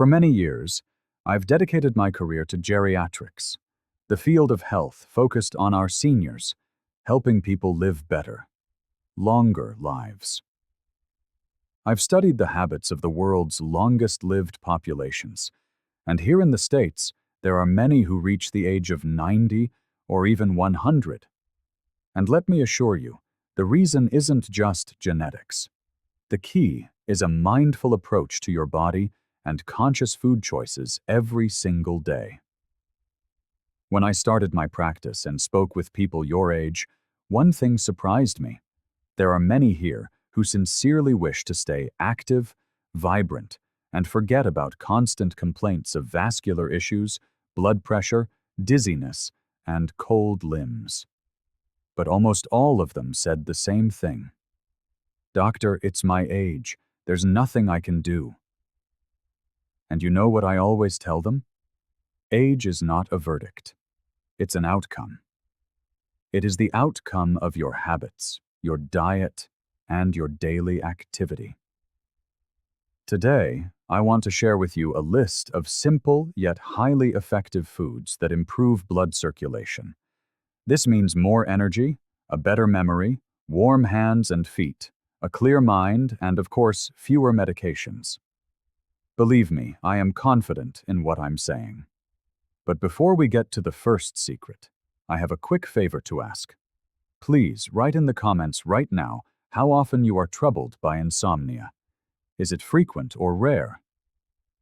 For many years, I've dedicated my career to geriatrics, the field of health focused on our seniors, helping people live better, longer lives. I've studied the habits of the world's longest-lived populations, and here in the States, there are many who reach the age of 90 or even 100. And let me assure you, the reason isn't just genetics. The key is a mindful approach to your body and conscious food choices every single day. When I started my practice and spoke with people your age, one thing surprised me. There are many here who sincerely wish to stay active, vibrant, and forget about constant complaints of vascular issues, blood pressure, dizziness, and cold limbs. But almost all of them said the same thing. "Doctor, it's my age. There's nothing I can do." And you know what I always tell them? Age is not a verdict. It's an outcome. It is the outcome of your habits, your diet, and your daily activity. Today, I want to share with you a list of simple yet highly effective foods that improve blood circulation. This means more energy, a better memory, warm hands and feet, a clear mind, and of course, fewer medications. Believe me, I am confident in what I'm saying. But before we get to the first secret, I have a quick favor to ask. Please write in the comments right now how often you are troubled by insomnia. Is it frequent or rare?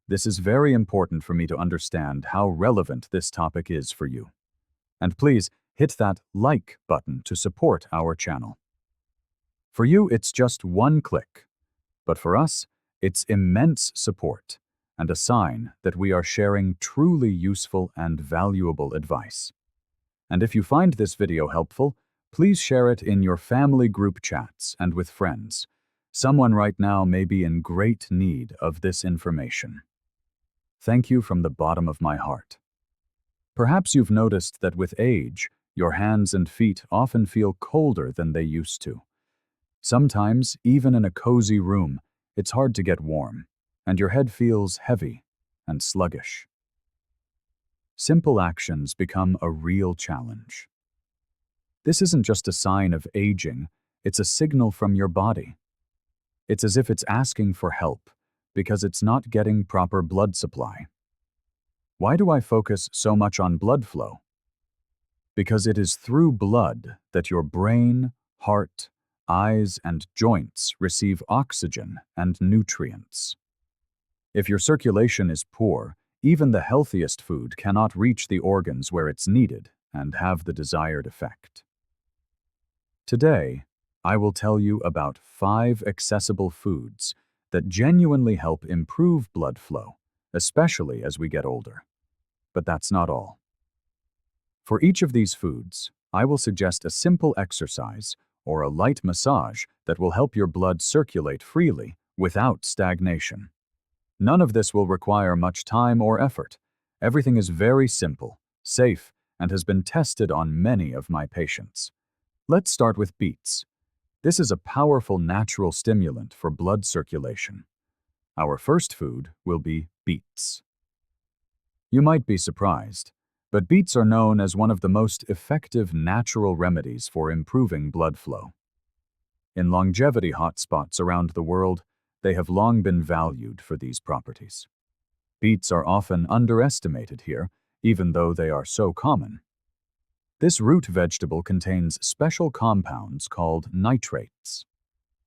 This is very important for me to understand how relevant this topic is for you. And please hit that like button to support our channel. For you, it's just one click, but for us, it's immense support and a sign that we are sharing truly useful and valuable advice. And if you find this video helpful, please share it in your family group chats and with friends. Someone right now may be in great need of this information. Thank you from the bottom of my heart. Perhaps you've noticed that with age, your hands and feet often feel colder than they used to. Sometimes, even in a cozy room, it's hard to get warm, and your head feels heavy and sluggish. Simple actions become a real challenge. This isn't just a sign of aging, it's a signal from your body. It's as if it's asking for help because it's not getting proper blood supply. Why do I focus so much on blood flow? Because it is through blood that your brain, heart, eyes, and joints receive oxygen and nutrients. If your circulation is poor, even the healthiest food cannot reach the organs where it's needed and have the desired effect. Today, I will tell you about 5 accessible foods that genuinely help improve blood flow, especially as we get older. But that's not all. For each of these foods, I will suggest a simple exercise or a light massage that will help your blood circulate freely without stagnation. None of this will require much time or effort. Everything is very simple, safe, and has been tested on many of my patients. Let's start with beets. This is a powerful natural stimulant for blood circulation. Our first food will be beets. You might be surprised, but beets are known as one of the most effective natural remedies for improving blood flow. In longevity hotspots around the world, they have long been valued for these properties. Beets are often underestimated here, even though they are so common. This root vegetable contains special compounds called nitrates.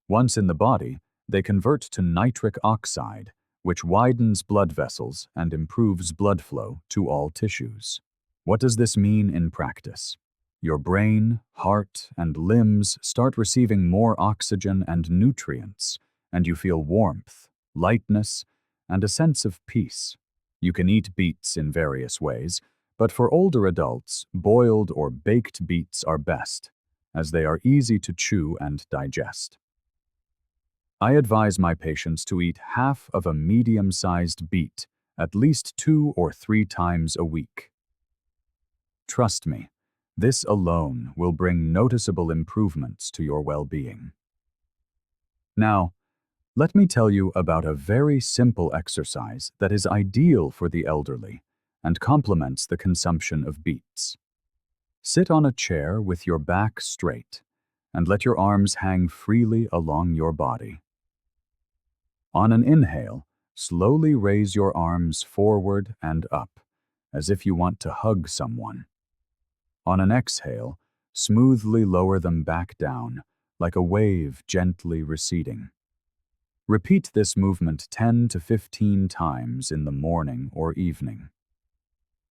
Once in the body, they convert to nitric oxide, which widens blood vessels and improves blood flow to all tissues. What does this mean in practice? Your brain, heart, and limbs start receiving more oxygen and nutrients, and you feel warmth, lightness, and a sense of peace. You can eat beets in various ways, but for older adults, boiled or baked beets are best, as they are easy to chew and digest. I advise my patients to eat half of a medium-sized beet at least 2 or 3 times a week. Trust me, this alone will bring noticeable improvements to your well-being. Now, Let me tell you about a very simple exercise that is ideal for the elderly and complements the consumption of beets. Sit on a chair with your back straight and let your arms hang freely along your body. On an inhale, slowly raise your arms forward and up, as if you want to hug someone. On an exhale, smoothly lower them back down, like a wave gently receding. Repeat this movement 10 to 15 times in the morning or evening.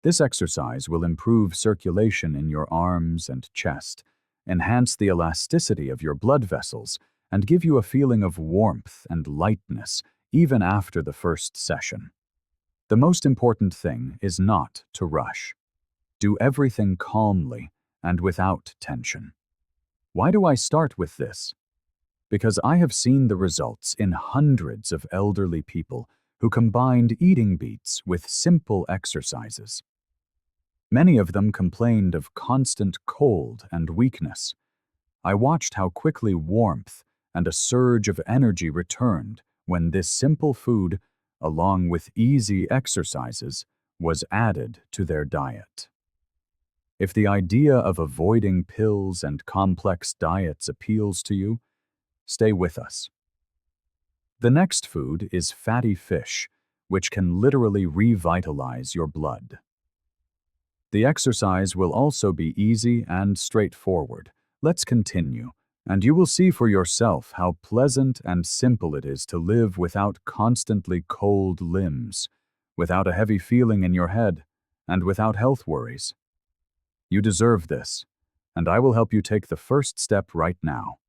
This exercise will improve circulation in your arms and chest, enhance the elasticity of your blood vessels, and give you a feeling of warmth and lightness even after the first session. The most important thing is not to rush. Do everything calmly and without tension. Why do I start with this? Because I have seen the results in hundreds of elderly people who combined eating beets with simple exercises. Many of them complained of constant cold and weakness. I watched how quickly warmth and a surge of energy returned when this simple food, along with easy exercises, was added to their diet. If the idea of avoiding pills and complex diets appeals to you, stay with us. The next food is fatty fish, which can literally revitalize your blood. The exercise will also be easy and straightforward. Let's continue, and you will see for yourself how pleasant and simple it is to live without constantly cold limbs, without a heavy feeling in your head, and without health worries. You deserve this, and I will help you take the first step right now.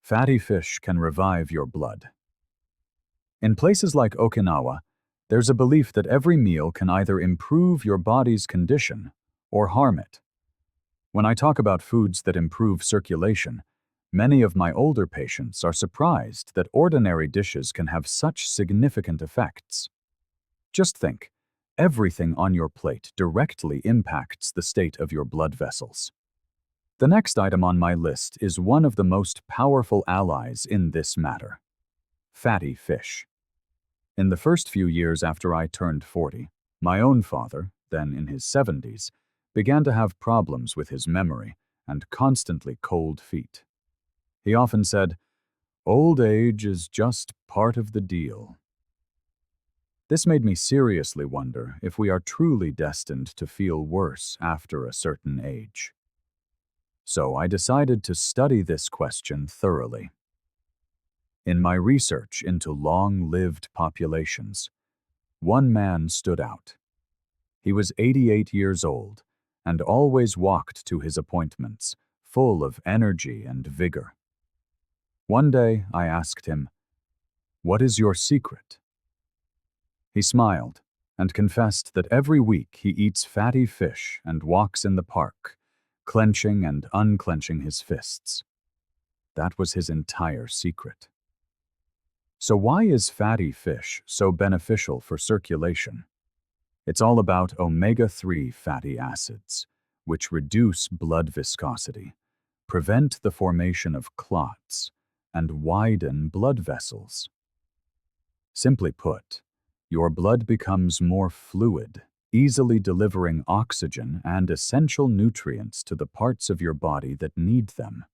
Fatty fish can revive your blood. In places like Okinawa, there's a belief that every meal can either improve your body's condition or harm it. When I talk about foods that improve circulation, many of my older patients are surprised that ordinary dishes can have such significant effects. Just think, everything on your plate directly impacts the state of your blood vessels. The next item on my list is one of the most powerful allies in this matter: fatty fish. In the first few years after I turned 40, my own father, then in his 70s, began to have problems with his memory and constantly cold feet. He often said, "Old age is just part of the deal." This made me seriously wonder if we are truly destined to feel worse after a certain age. So I decided to study this question thoroughly. In my research into long-lived populations, one man stood out. He was 88 years old and always walked to his appointments, full of energy and vigor. One day I asked him, "What is your secret?" He smiled and confessed that every week he eats fatty fish and walks in the park, clenching and unclenching his fists. That was his entire secret. So why is fatty fish so beneficial for circulation? It's all about omega-3 fatty acids, which reduce blood viscosity, prevent the formation of clots, and widen blood vessels. Simply put, your blood becomes more fluid, easily delivering oxygen and essential nutrients to the parts of your body that need them.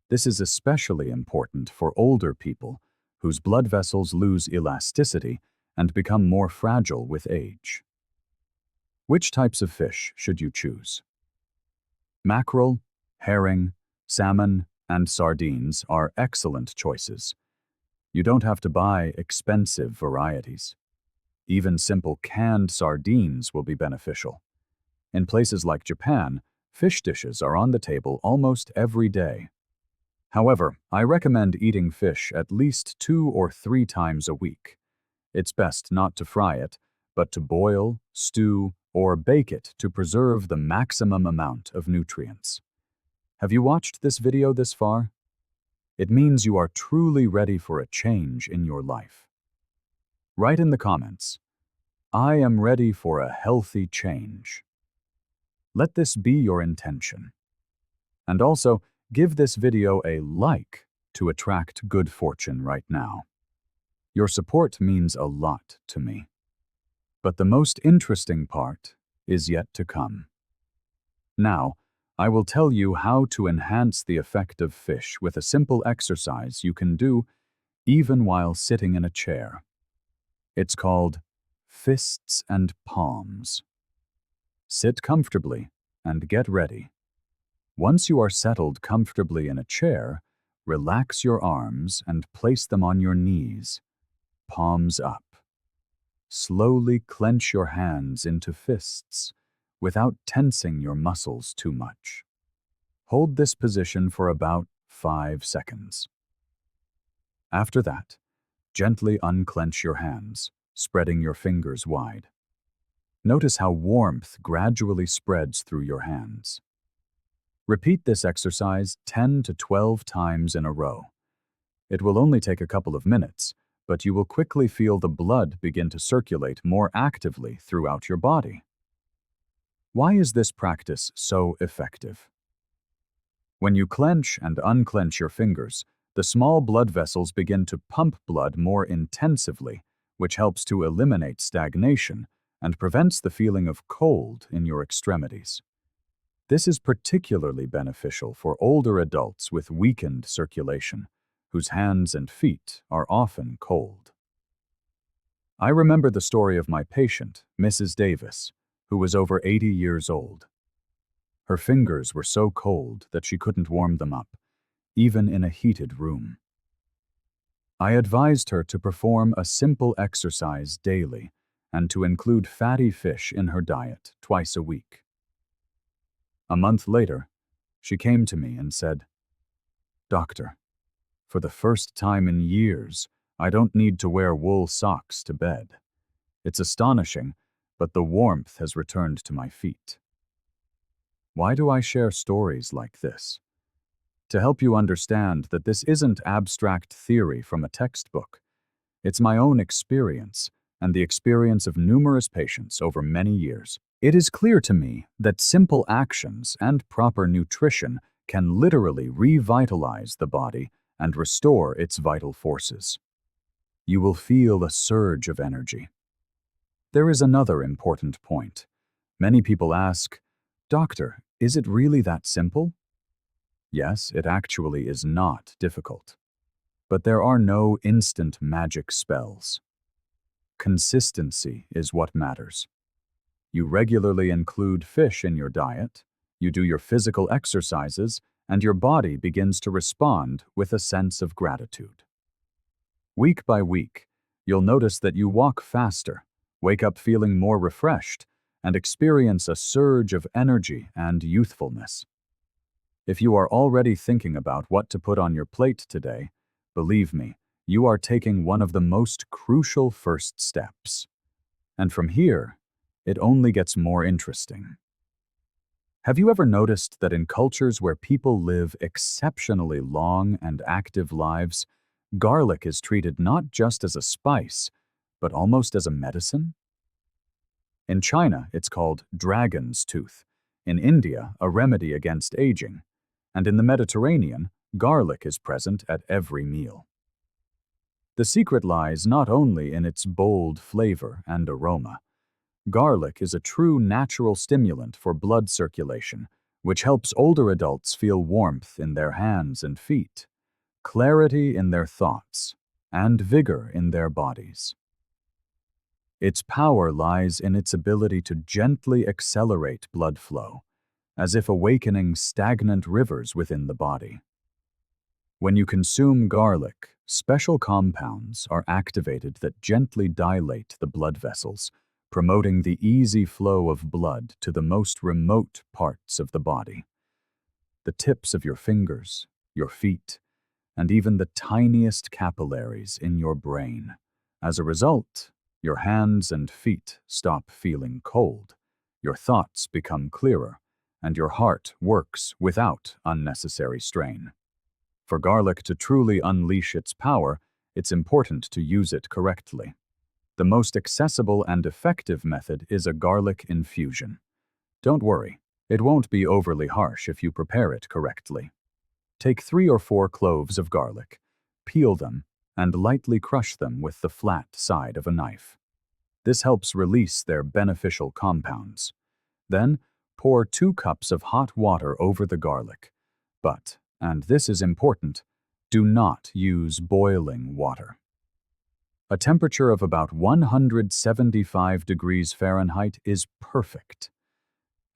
This is especially important for older people whose blood vessels lose elasticity and become more fragile with age. Which types of fish should you choose? Mackerel, herring, salmon, and sardines are excellent choices. You don't have to buy expensive varieties. Even simple canned sardines will be beneficial. In places like Japan, fish dishes are on the table almost every day. However, I recommend eating fish at least 2 or 3 times a week. It's best not to fry it, but to boil, stew, or bake it to preserve the maximum amount of nutrients. Have you watched this video this far? It means you are truly ready for a change in your life. Write in the comments, "I am ready for a healthy change." Let this be your intention. And also, give this video a like to attract good fortune right now. Your support means a lot to me. But the most interesting part is yet to come. Now, I will tell you how to enhance the effect of fish with a simple exercise you can do even while sitting in a chair. It's called fists and palms. Sit comfortably and get ready. Once you are settled comfortably in a chair, relax your arms and place them on your knees, palms up. Slowly clench your hands into fists without tensing your muscles too much. Hold this position for about 5 seconds. After that, gently unclench your hands, spreading your fingers wide. Notice how warmth gradually spreads through your hands. Repeat this exercise 10 to 12 times in a row. It will only take a couple of minutes, but you will quickly feel the blood begin to circulate more actively throughout your body. Why is this practice so effective? When you clench and unclench your fingers, the small blood vessels begin to pump blood more intensively, which helps to eliminate stagnation and prevents the feeling of cold in your extremities. This is particularly beneficial for older adults with weakened circulation, whose hands and feet are often cold. I remember the story of my patient, Mrs. Davis, who was over 80 years old. Her fingers were so cold that she couldn't warm them up, even in a heated room. I advised her to perform a simple exercise daily and to include fatty fish in her diet twice a week. A month later, she came to me and said, "Doctor, for the first time in years, I don't need to wear wool socks to bed. It's astonishing, but the warmth has returned to my feet." Why do I share stories like this? To help you understand that this isn't abstract theory from a textbook. It's my own experience and the experience of numerous patients over many years. It is clear to me that simple actions and proper nutrition can literally revitalize the body and restore its vital forces. You will feel a surge of energy. There is another important point. Many people ask, "Doctor, is it really that simple?" Yes, it actually is not difficult. But there are no instant magic spells. Consistency is what matters. You regularly include fish in your diet, you do your physical exercises, and your body begins to respond with a sense of gratitude. Week by week, you'll notice that you walk faster, wake up feeling more refreshed, and experience a surge of energy and youthfulness. If you are already thinking about what to put on your plate today, believe me, you are taking one of the most crucial first steps. And from here, it only gets more interesting. Have you ever noticed that in cultures where people live exceptionally long and active lives, garlic is treated not just as a spice, but almost as a medicine? In China, it's called dragon's tooth. In India, a remedy against aging. And in the Mediterranean, garlic is present at every meal. The secret lies not only in its bold flavor and aroma. Garlic is a true natural stimulant for blood circulation, which helps older adults feel warmth in their hands and feet, clarity in their thoughts, and vigor in their bodies. Its power lies in its ability to gently accelerate blood flow, as if awakening stagnant rivers within the body. When you consume garlic, special compounds are activated that gently dilate the blood vessels, promoting the easy flow of blood to the most remote parts of the body. The tips of your fingers, your feet, and even the tiniest capillaries in your brain. As a result, your hands and feet stop feeling cold, your thoughts become clearer, and your heart works without unnecessary strain. For garlic to truly unleash its power, it's important to use it correctly. The most accessible and effective method is a garlic infusion. Don't worry, it won't be overly harsh if you prepare it correctly. Take 3 or 4 cloves of garlic, peel them, and lightly crush them with the flat side of a knife. This helps release their beneficial compounds. Then, pour 2 cups of hot water over the garlic. But, and this is important, do not use boiling water. A temperature of about 175 degrees Fahrenheit is perfect.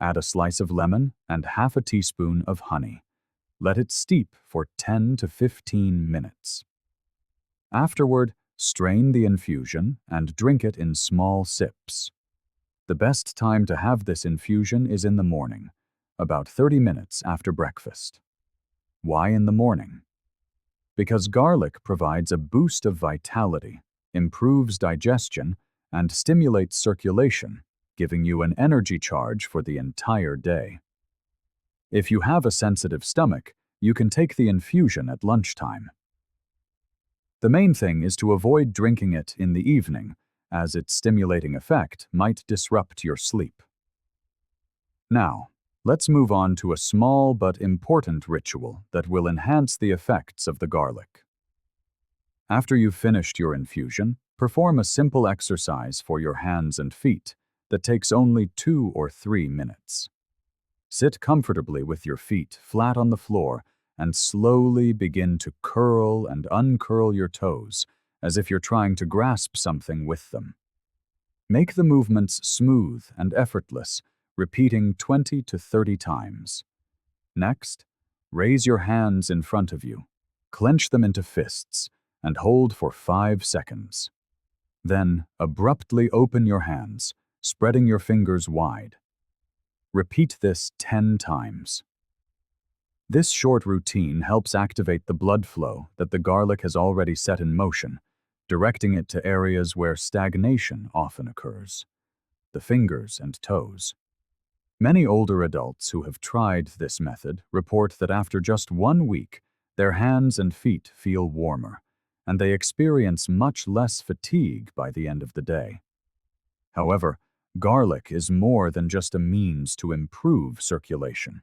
Add a slice of lemon and half a teaspoon of honey. Let it steep for 10 to 15 minutes. Afterward, strain the infusion and drink it in small sips. The best time to have this infusion is in the morning, about 30 minutes after breakfast. Why in the morning? Because garlic provides a boost of vitality, improves digestion, and stimulates circulation, giving you an energy charge for the entire day. If you have a sensitive stomach, you can take the infusion at lunchtime. The main thing is to avoid drinking it in the evening, as its stimulating effect might disrupt your sleep. Now, let's move on to a small but important ritual that will enhance the effects of the garlic. After you've finished your infusion, perform a simple exercise for your hands and feet that takes only 2 or 3 minutes. Sit comfortably with your feet flat on the floor and slowly begin to curl and uncurl your toes as if you're trying to grasp something with them. Make the movements smooth and effortless, repeating 20 to 30 times. Next, raise your hands in front of you, clench them into fists, and hold for 5 seconds. Then, abruptly open your hands, spreading your fingers wide. Repeat this 10 times. This short routine helps activate the blood flow that the garlic has already set in motion, directing it to areas where stagnation often occurs: the fingers and toes. Many older adults who have tried this method report that after just 1 week, their hands and feet feel warmer, and they experience much less fatigue by the end of the day. However, garlic is more than just a means to improve circulation.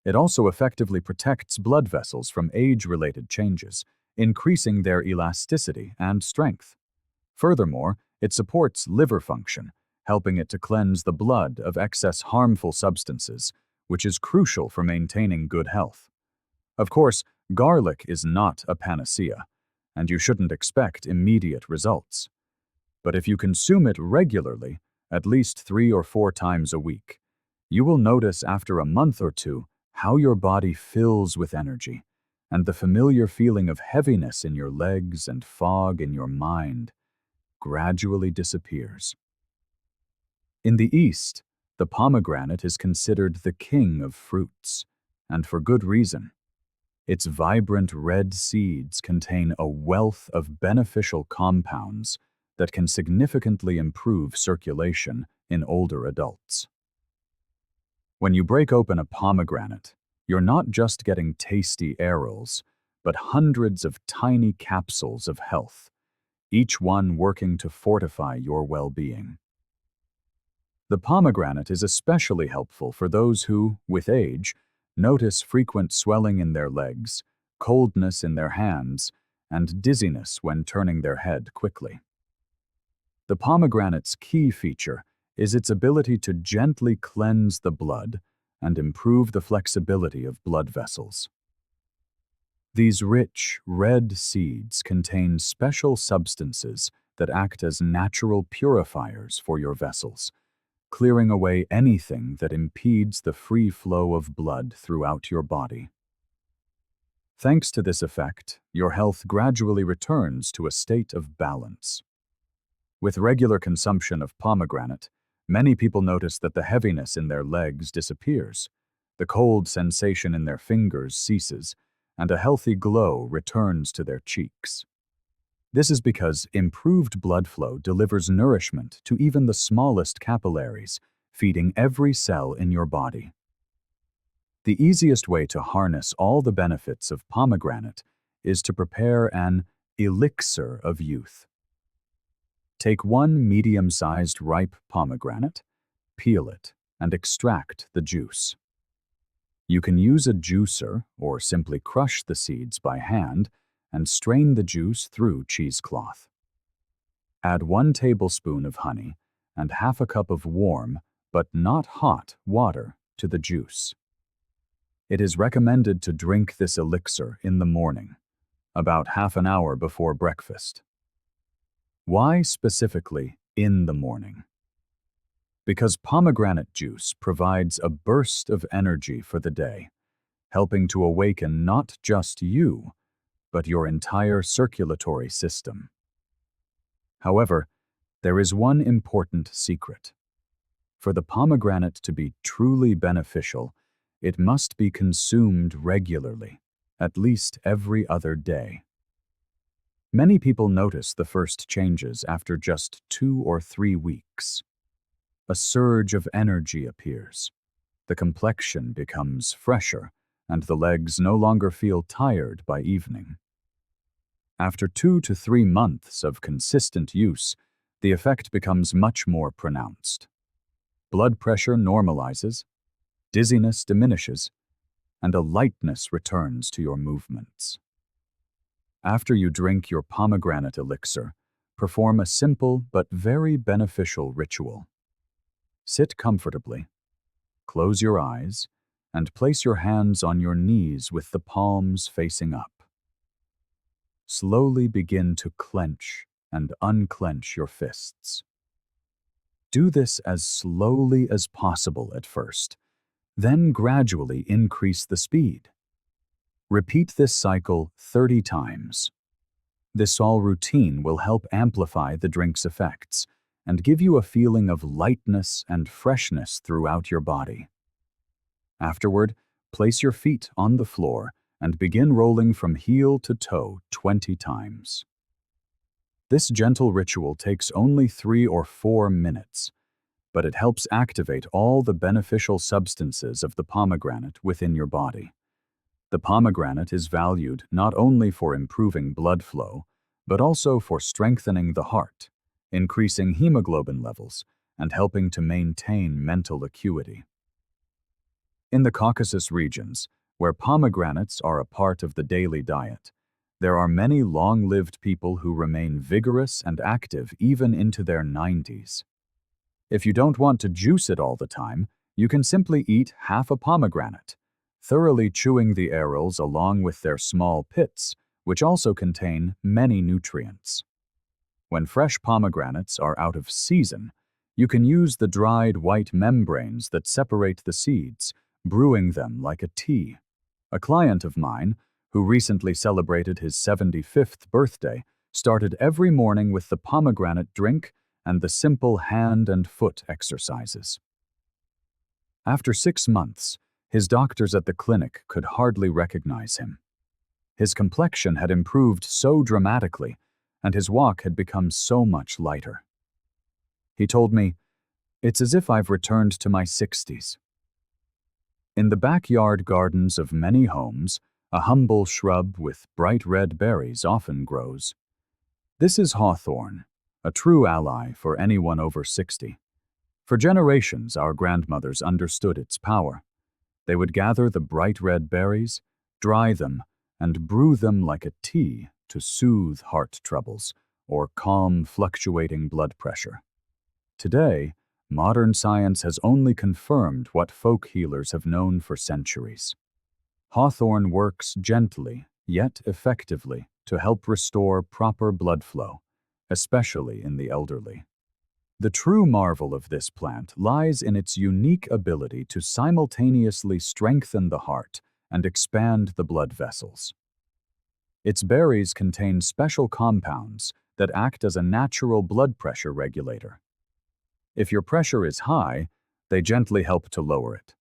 It also effectively protects blood vessels from age-related changes, increasing their elasticity and strength. Furthermore, it supports liver function, helping it to cleanse the blood of excess harmful substances, which is crucial for maintaining good health. Of course, garlic is not a panacea, and you shouldn't expect immediate results. But if you consume it regularly, at least 3 or 4 times a week, you will notice after a month or 2 how your body fills with energy, and the familiar feeling of heaviness in your legs and fog in your mind gradually disappears. In the East, the pomegranate is considered the king of fruits, and for good reason. Its vibrant red seeds contain a wealth of beneficial compounds that can significantly improve circulation in older adults. When you break open a pomegranate, you're not just getting tasty arils, but hundreds of tiny capsules of health, each one working to fortify your well-being. The pomegranate is especially helpful for those who, with age, notice frequent swelling in their legs, coldness in their hands, and dizziness when turning their head quickly. The pomegranate's key feature is its ability to gently cleanse the blood and improve the flexibility of blood vessels. These rich, red seeds contain special substances that act as natural purifiers for your vessels, clearing away anything that impedes the free flow of blood throughout your body. Thanks to this effect, your health gradually returns to a state of balance. With regular consumption of pomegranate, many people notice that the heaviness in their legs disappears, the cold sensation in their fingers ceases, and a healthy glow returns to their cheeks. This is because improved blood flow delivers nourishment to even the smallest capillaries, feeding every cell in your body. The easiest way to harness all the benefits of pomegranate is to prepare an elixir of youth. Take 1 medium-sized ripe pomegranate, peel it, and extract the juice. You can use a juicer or simply crush the seeds by hand and strain the juice through cheesecloth. Add 1 tablespoon of honey and half a cup of warm, but not hot, water to the juice. It is recommended to drink this elixir in the morning, about half an hour before breakfast. Why specifically in the morning? Because pomegranate juice provides a burst of energy for the day, helping to awaken not just you, but your entire circulatory system. However, there is one important secret. For the pomegranate to be truly beneficial, it must be consumed regularly, at least every other day. Many people notice the first changes after just 2 or 3 weeks. A surge of energy appears. The complexion becomes fresher, and the legs no longer feel tired by evening. After 2 to 3 months of consistent use, the effect becomes much more pronounced. Blood pressure normalizes, dizziness diminishes, and a lightness returns to your movements. After you drink your pomegranate elixir, perform a simple but very beneficial ritual. Sit comfortably, close your eyes, and place your hands on your knees with the palms facing up. Slowly begin to clench and unclench your fists. Do this as slowly as possible at first, then gradually increase the speed. Repeat this cycle 30 times. This small routine will help amplify the drink's effects and give you a feeling of lightness and freshness throughout your body. Afterward, place your feet on the floor and begin rolling from heel to toe 20 times. This gentle ritual takes only 3 or 4 minutes, but it helps activate all the beneficial substances of the pomegranate within your body. The pomegranate is valued not only for improving blood flow, but also for strengthening the heart, increasing hemoglobin levels, and helping to maintain mental acuity. In the Caucasus regions, where pomegranates are a part of the daily diet, there are many long-lived people who remain vigorous and active even into their 90s. If you don't want to juice it all the time, you can simply eat half a pomegranate, thoroughly chewing the arils along with their small pits, which also contain many nutrients. When fresh pomegranates are out of season, you can use the dried white membranes that separate the seeds, brewing them like a tea. A client of mine, who recently celebrated his 75th birthday, started every morning with the pomegranate drink and the simple hand and foot exercises. After 6 months, his doctors at the clinic could hardly recognize him. His complexion had improved so dramatically, and his walk had become so much lighter. He told me, "It's as if I've returned to my 60s. In the backyard gardens of many homes, a humble shrub with bright red berries often grows. This is hawthorn, a true ally for anyone over 60. For generations, our grandmothers understood its power. They would gather the bright red berries, dry them, and brew them like a tea to soothe heart troubles or calm fluctuating blood pressure. Today, modern science has only confirmed what folk healers have known for centuries. Hawthorn works gently, yet effectively, to help restore proper blood flow, especially in the elderly. The true marvel of this plant lies in its unique ability to simultaneously strengthen the heart and expand the blood vessels. Its berries contain special compounds that act as a natural blood pressure regulator. If your pressure is high, they gently help to lower it.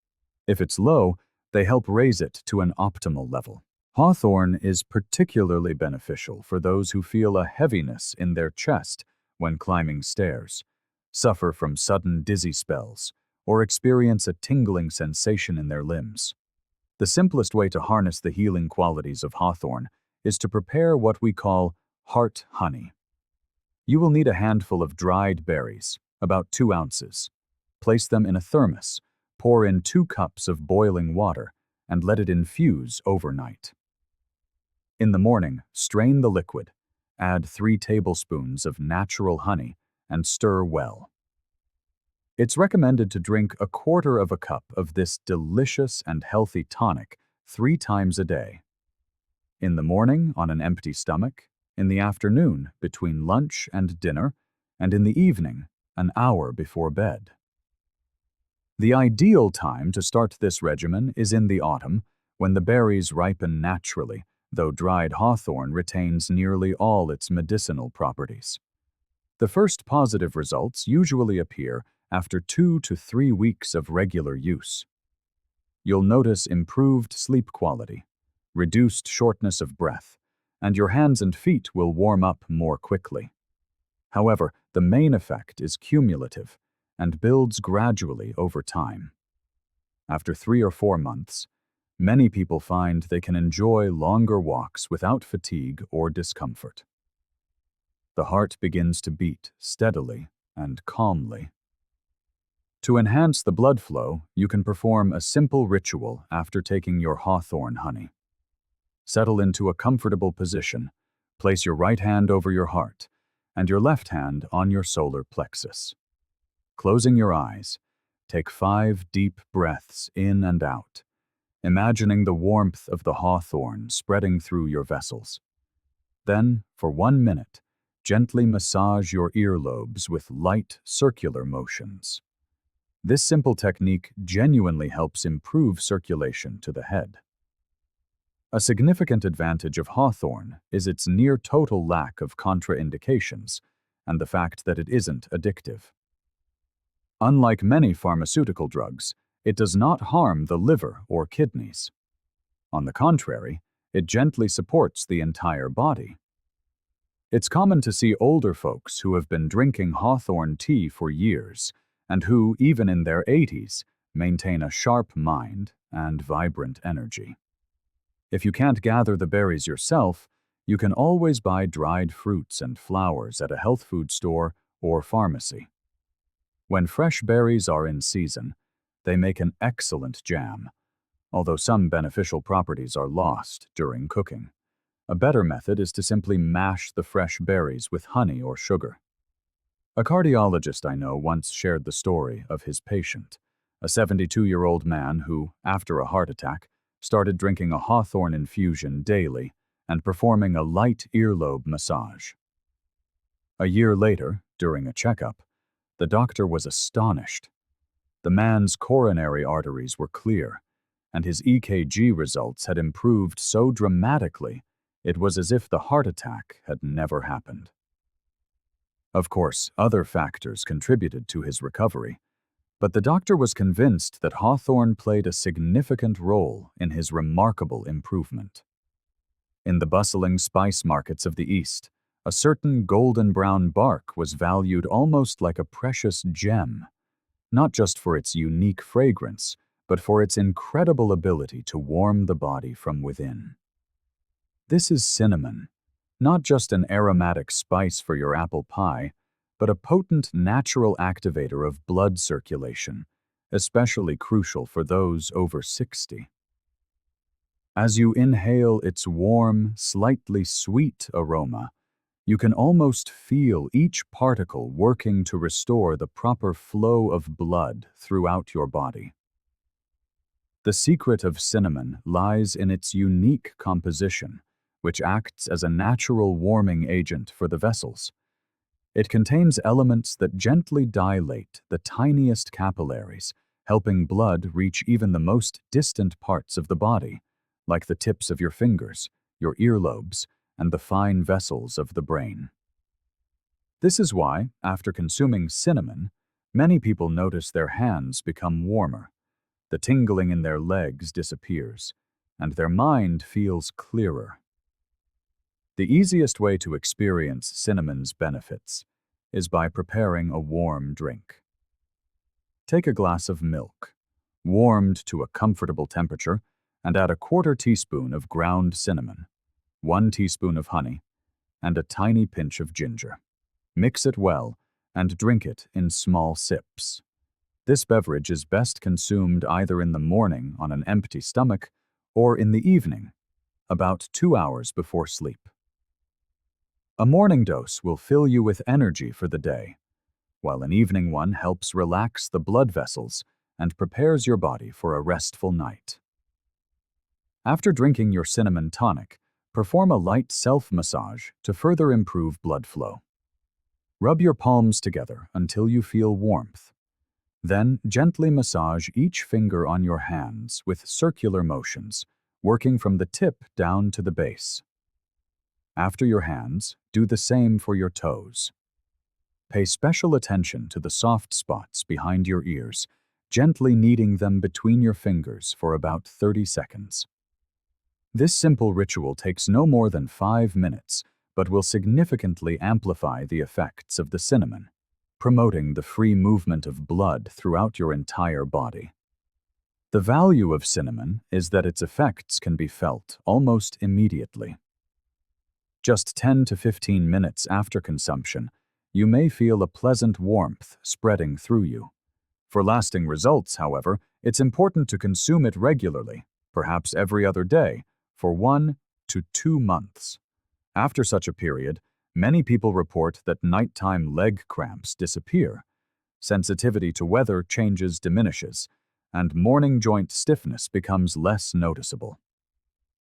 If it's low, they help raise it to an optimal level. Hawthorn is particularly beneficial for those who feel a heaviness in their chest when climbing stairs, suffer from sudden dizzy spells, or experience a tingling sensation in their limbs. The simplest way to harness the healing qualities of hawthorn is to prepare what we call heart honey. You will need a handful of dried berries, about 2 ounces. Place them in a thermos, pour in 2 cups of boiling water, and let it infuse overnight. In the morning, strain the liquid, add 3 tablespoons of natural honey, and stir well. It's recommended to drink 1/4 cup of this delicious and healthy tonic 3 times a day. In the morning on an empty stomach, in the afternoon between lunch and dinner, and in the evening an hour before bed. The ideal time to start this regimen is in the autumn, when the berries ripen naturally, though dried hawthorn retains nearly all its medicinal properties. The first positive results usually appear after 2 to 3 weeks of regular use. You'll notice improved sleep quality, reduced shortness of breath, and your hands and feet will warm up more quickly. However, the main effect is cumulative and builds gradually over time. After 3 or 4 months, many people find they can enjoy longer walks without fatigue or discomfort. The heart begins to beat steadily and calmly. To enhance the blood flow, you can perform a simple ritual after taking your hawthorn honey. Settle into a comfortable position, place your right hand over your heart, and your left hand on your solar plexus. Closing your eyes, take 5 deep breaths in and out, imagining the warmth of the hawthorn spreading through your vessels. Then, for 1 minute, gently massage your earlobes with light circular motions. This simple technique genuinely helps improve circulation to the head. A significant advantage of hawthorn is its near-total lack of contraindications and the fact that it isn't addictive. Unlike many pharmaceutical drugs, it does not harm the liver or kidneys. On the contrary, it gently supports the entire body. It's common to see older folks who have been drinking hawthorn tea for years and who, even in their 80s, maintain a sharp mind and vibrant energy. If you can't gather the berries yourself, you can always buy dried fruits and flowers at a health food store or pharmacy. When fresh berries are in season, they make an excellent jam, although some beneficial properties are lost during cooking. A better method is to simply mash the fresh berries with honey or sugar. A cardiologist I know once shared the story of his patient, a 72-year-old man who, after a heart attack, started drinking a hawthorn infusion daily and performing a light earlobe massage. A year later, during a checkup, the doctor was astonished. The man's coronary arteries were clear, and his EKG results had improved so dramatically it was as if the heart attack had never happened. Of course, other factors contributed to his recovery, but the doctor was convinced that hawthorn played a significant role in his remarkable improvement. In the bustling spice markets of the East, a certain golden brown bark was valued almost like a precious gem, not just for its unique fragrance, but for its incredible ability to warm the body from within. This is cinnamon, not just an aromatic spice for your apple pie, but a potent natural activator of blood circulation, especially crucial for those over 60. As you inhale its warm, slightly sweet aroma, you can almost feel each particle working to restore the proper flow of blood throughout your body. The secret of cinnamon lies in its unique composition, which acts as a natural warming agent for the vessels. It contains elements that gently dilate the tiniest capillaries, helping blood reach even the most distant parts of the body, like the tips of your fingers, your earlobes, and the fine vessels of the brain. This is why, after consuming cinnamon, many people notice their hands become warmer, the tingling in their legs disappears, and their mind feels clearer. The easiest way to experience cinnamon's benefits is by preparing a warm drink. Take a glass of milk, warmed to a comfortable temperature, and add a 1/4 teaspoon of ground cinnamon, 1 teaspoon of honey, and a tiny pinch of ginger. Mix it well and drink it in small sips. This beverage is best consumed either in the morning on an empty stomach or in the evening, about 2 hours before sleep. A morning dose will fill you with energy for the day, while an evening one helps relax the blood vessels and prepares your body for a restful night. After drinking your cinnamon tonic, perform a light self-massage to further improve blood flow. Rub your palms together until you feel warmth. Then gently massage each finger on your hands with circular motions, working from the tip down to the base. After your hands, do the same for your toes. Pay special attention to the soft spots behind your ears, gently kneading them between your fingers for about 30 seconds. This simple ritual takes no more than 5 minutes, but will significantly amplify the effects of the cinnamon, promoting the free movement of blood throughout your entire body. The value of cinnamon is that its effects can be felt almost immediately. Just 10 to 15 minutes after consumption, you may feel a pleasant warmth spreading through you. For lasting results, however, it's important to consume it regularly, perhaps every other day, for 1 to 2 months. After such a period, many people report that nighttime leg cramps disappear, sensitivity to weather changes diminishes, and morning joint stiffness becomes less noticeable.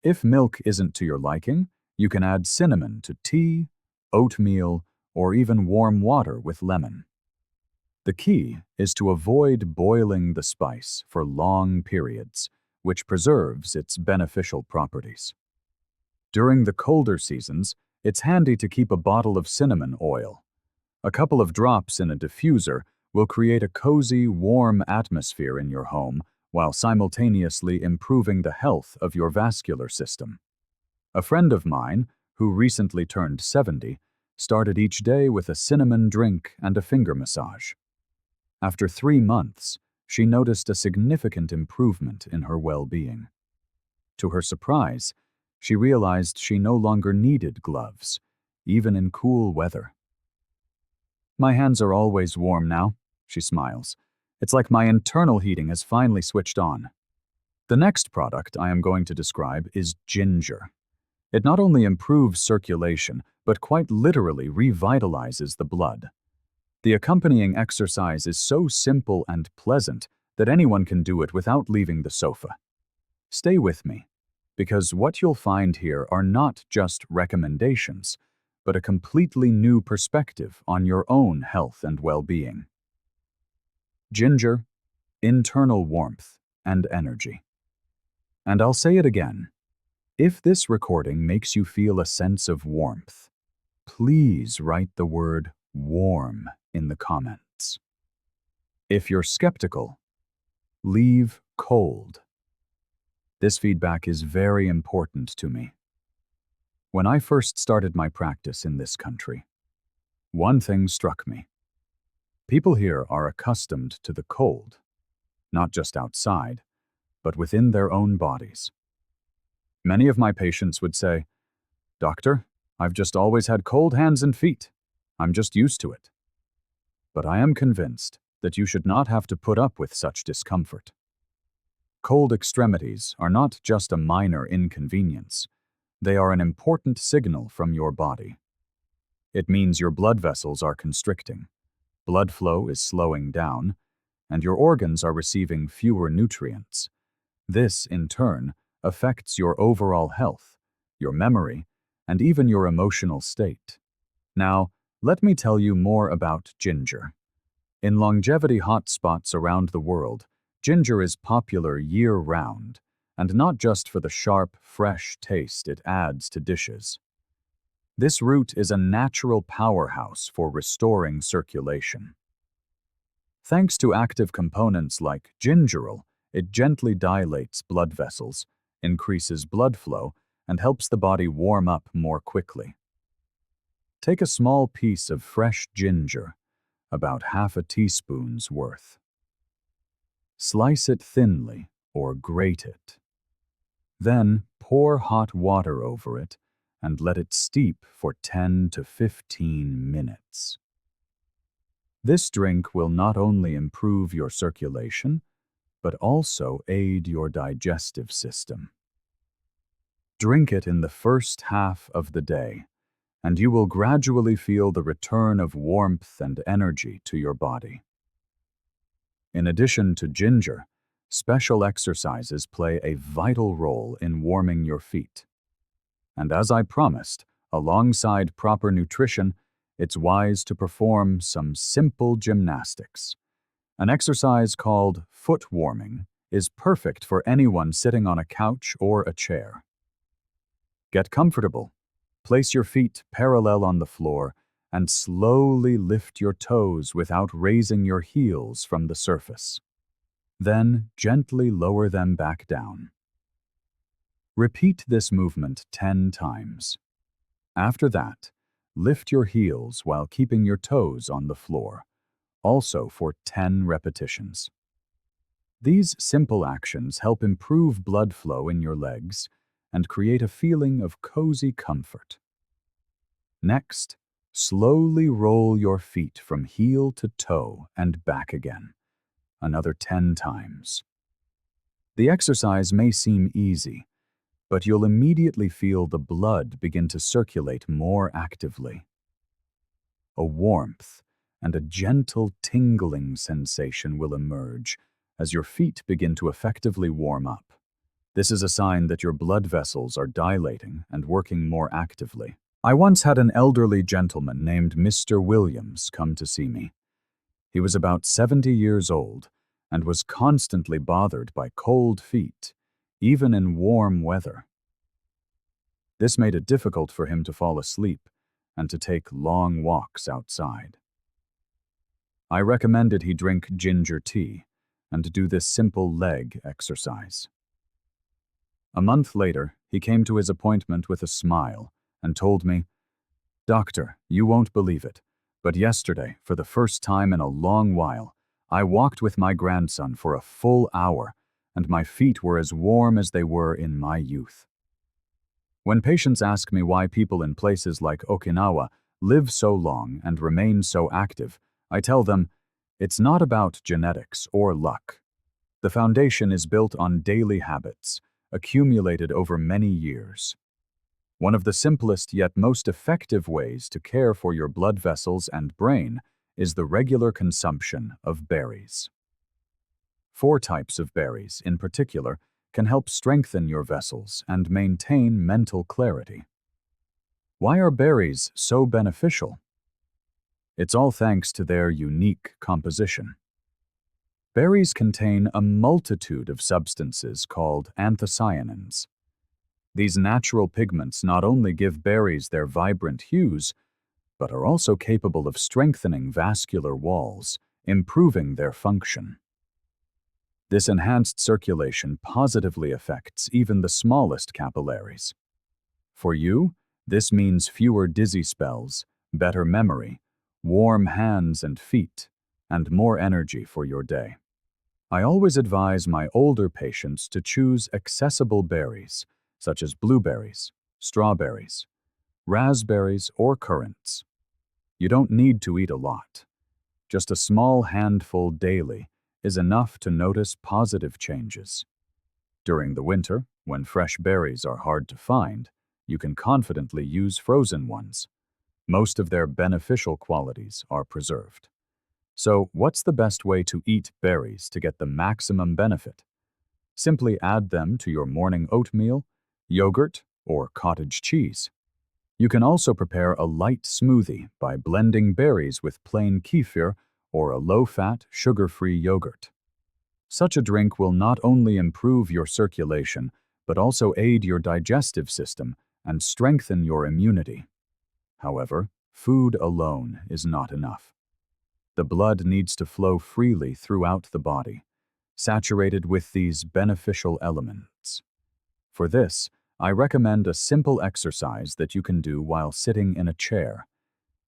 If milk isn't to your liking, you can add cinnamon to tea, oatmeal, or even warm water with lemon. The key is to avoid boiling the spice for long periods, which preserves its beneficial properties. During the colder seasons, it's handy to keep a bottle of cinnamon oil. A couple of drops in a diffuser will create a cozy, warm atmosphere in your home while simultaneously improving the health of your vascular system. A friend of mine, who recently turned 70, started each day with a cinnamon drink and a finger massage. After 3 months, she noticed a significant improvement in her well-being. To her surprise, she realized she no longer needed gloves, even in cool weather. "My hands are always warm now," she smiles. "It's like my internal heating has finally switched on." The next product I am going to describe is ginger. It not only improves circulation, but quite literally revitalizes the blood. The accompanying exercise is so simple and pleasant that anyone can do it without leaving the sofa. Stay with me, because what you'll find here are not just recommendations, but a completely new perspective on your own health and well-being. Ginger, internal warmth and energy. And I'll say it again. If this recording makes you feel a sense of warmth, please write the word warm in the comments. If you're skeptical, leave cold. This feedback is very important to me. When I first started my practice in this country, one thing struck me. People here are accustomed to the cold, not just outside, but within their own bodies. Many of my patients would say, "Doctor, I've just always had cold hands and feet. I'm just used to it." But I am convinced that you should not have to put up with such discomfort. Cold extremities are not just a minor inconvenience. They are an important signal from your body. It means your blood vessels are constricting, blood flow is slowing down, and your organs are receiving fewer nutrients. This, in turn, affects your overall health, your memory, and even your emotional state. Now, let me tell you more about ginger. In longevity hotspots around the world, ginger is popular year-round, and not just for the sharp, fresh taste it adds to dishes. This root is a natural powerhouse for restoring circulation. Thanks to active components like gingerol, it gently dilates blood vessels, increases blood flow, and helps the body warm up more quickly. Take a small piece of fresh ginger, about half a teaspoon's worth. Slice it thinly or grate it. Then pour hot water over it and let it steep for 10 to 15 minutes. This drink will not only improve your circulation, but also aid your digestive system. Drink it in the first half of the day, and you will gradually feel the return of warmth and energy to your body. In addition to ginger, special exercises play a vital role in warming your feet. And as I promised, alongside proper nutrition, it's wise to perform some simple gymnastics. An exercise called foot warming is perfect for anyone sitting on a couch or a chair. Get comfortable. Place your feet parallel on the floor and slowly lift your toes without raising your heels from the surface. Then gently lower them back down. Repeat this movement 10 times. After that, lift your heels while keeping your toes on the floor, also for 10 repetitions. These simple actions help improve blood flow in your legs and create a feeling of cozy comfort. Next, slowly roll your feet from heel to toe and back again, another 10 times. The exercise may seem easy, but you'll immediately feel the blood begin to circulate more actively. A warmth and a gentle tingling sensation will emerge as your feet begin to effectively warm up. This is a sign that your blood vessels are dilating and working more actively. I once had an elderly gentleman named Mr. Williams come to see me. He was about 70 years old and was constantly bothered by cold feet, even in warm weather. This made it difficult for him to fall asleep and to take long walks outside. I recommended he drink ginger tea and do this simple leg exercise. A month later, he came to his appointment with a smile and told me, "Doctor, you won't believe it, but yesterday, for the first time in a long while, I walked with my grandson for a full hour, and my feet were as warm as they were in my youth." When patients ask me why people in places like Okinawa live so long and remain so active, I tell them, it's not about genetics or luck. The foundation is built on daily habits, accumulated over many years. One of the simplest yet most effective ways to care for your blood vessels and brain is the regular consumption of berries. 4 types of berries, in particular, can help strengthen your vessels and maintain mental clarity. Why are berries so beneficial? It's all thanks to their unique composition. Berries contain a multitude of substances called anthocyanins. These natural pigments not only give berries their vibrant hues, but are also capable of strengthening vascular walls, improving their function. This enhanced circulation positively affects even the smallest capillaries. For you, this means fewer dizzy spells, better memory, warm hands and feet, and more energy for your day. I always advise my older patients to choose accessible berries, such as blueberries, strawberries, raspberries, or currants. You don't need to eat a lot. Just a small handful daily is enough to notice positive changes. During the winter, when fresh berries are hard to find, you can confidently use frozen ones. Most of their beneficial qualities are preserved. So, what's the best way to eat berries to get the maximum benefit? Simply add them to your morning oatmeal, yogurt, or cottage cheese. You can also prepare a light smoothie by blending berries with plain kefir or a low-fat, sugar-free yogurt. Such a drink will not only improve your circulation, but also aid your digestive system and strengthen your immunity. However, food alone is not enough. The blood needs to flow freely throughout the body, saturated with these beneficial elements. For this, I recommend a simple exercise that you can do while sitting in a chair.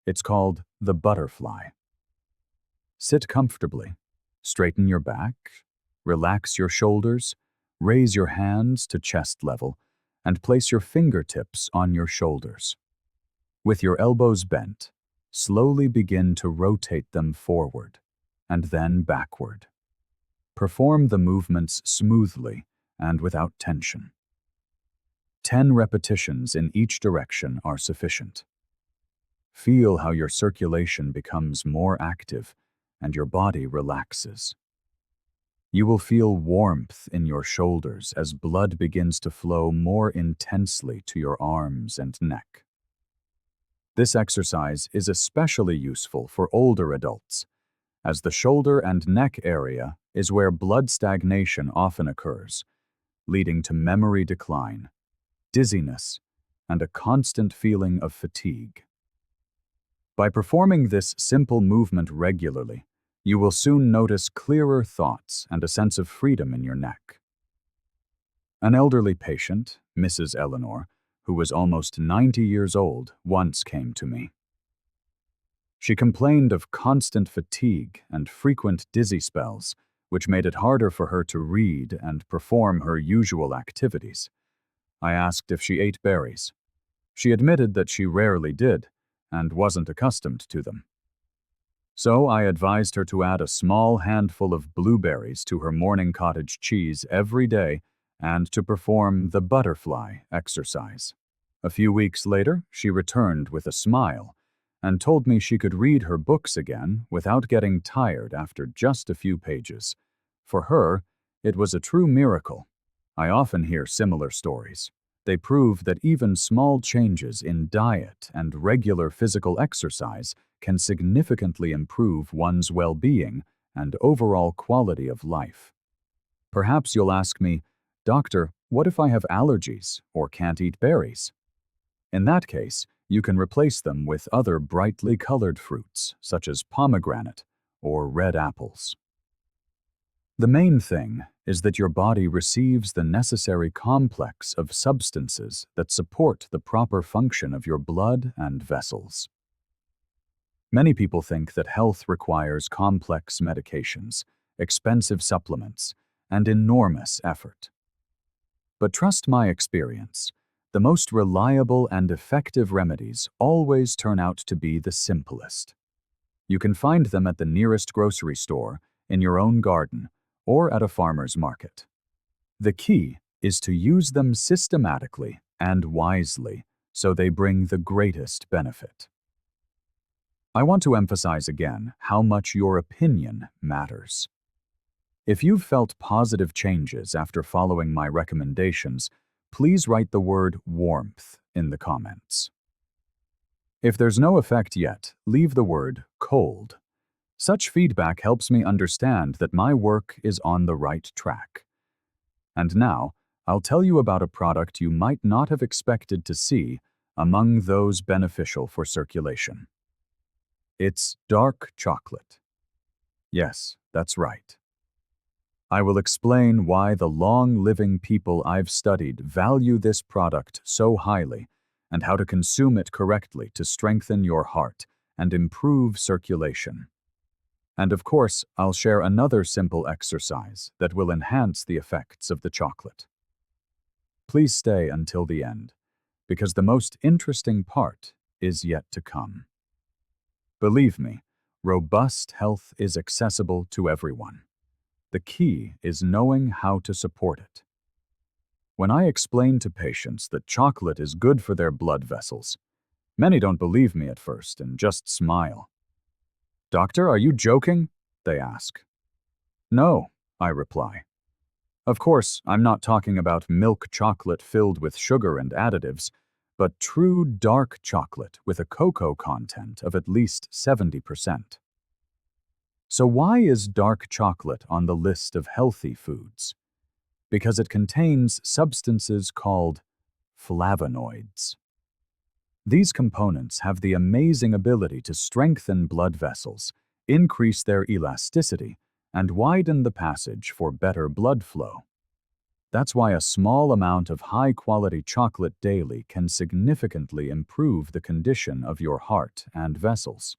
It's called the butterfly. Sit comfortably, straighten your back, relax your shoulders, raise your hands to chest level, and place your fingertips on your shoulders. With your elbows bent, slowly begin to rotate them forward and then backward. Perform the movements smoothly and without tension. 10 repetitions in each direction are sufficient. Feel how your circulation becomes more active and your body relaxes. You will feel warmth in your shoulders as blood begins to flow more intensely to your arms and neck. This exercise is especially useful for older adults, as the shoulder and neck area is where blood stagnation often occurs, leading to memory decline, dizziness, and a constant feeling of fatigue. By performing this simple movement regularly, you will soon notice clearer thoughts and a sense of freedom in your neck. An elderly patient, Mrs. Eleanor, who was almost 90 years old, once came to me. She complained of constant fatigue and frequent dizzy spells, which made it harder for her to read and perform her usual activities. I asked if she ate berries. She admitted that she rarely did and wasn't accustomed to them. So I advised her to add a small handful of blueberries to her morning cottage cheese every day and to perform the butterfly exercise. A few weeks later, she returned with a smile and told me she could read her books again without getting tired after just a few pages. For her, it was a true miracle. I often hear similar stories. They prove that even small changes in diet and regular physical exercise can significantly improve one's well-being and overall quality of life. Perhaps you'll ask me, "Doctor, what if I have allergies or can't eat berries?" In that case, you can replace them with other brightly colored fruits, such as pomegranate or red apples. The main thing is that your body receives the necessary complex of substances that support the proper function of your blood and vessels. Many people think that health requires complex medications, expensive supplements, and enormous effort. But trust my experience, the most reliable and effective remedies always turn out to be the simplest. You can find them at the nearest grocery store, in your own garden, or at a farmer's market. The key is to use them systematically and wisely so they bring the greatest benefit. I want to emphasize again how much your opinion matters. If you've felt positive changes after following my recommendations, please write the word warmth in the comments. If there's no effect yet, leave the word cold. Such feedback helps me understand that my work is on the right track. And now, I'll tell you about a product you might not have expected to see among those beneficial for circulation. It's dark chocolate. Yes, that's right. I will explain why the long-living people I've studied value this product so highly and how to consume it correctly to strengthen your heart and improve circulation. And of course, I'll share another simple exercise that will enhance the effects of the chocolate. Please stay until the end, because the most interesting part is yet to come. Believe me, robust health is accessible to everyone. The key is knowing how to support it. When I explain to patients that chocolate is good for their blood vessels, many don't believe me at first and just smile. "Doctor, are you joking?" they ask. "No," I reply. Of course, I'm not talking about milk chocolate filled with sugar and additives, but true dark chocolate with a cocoa content of at least 70%. So why is dark chocolate on the list of healthy foods? Because it contains substances called flavonoids. These components have the amazing ability to strengthen blood vessels, increase their elasticity, and widen the passage for better blood flow. That's why a small amount of high-quality chocolate daily can significantly improve the condition of your heart and vessels.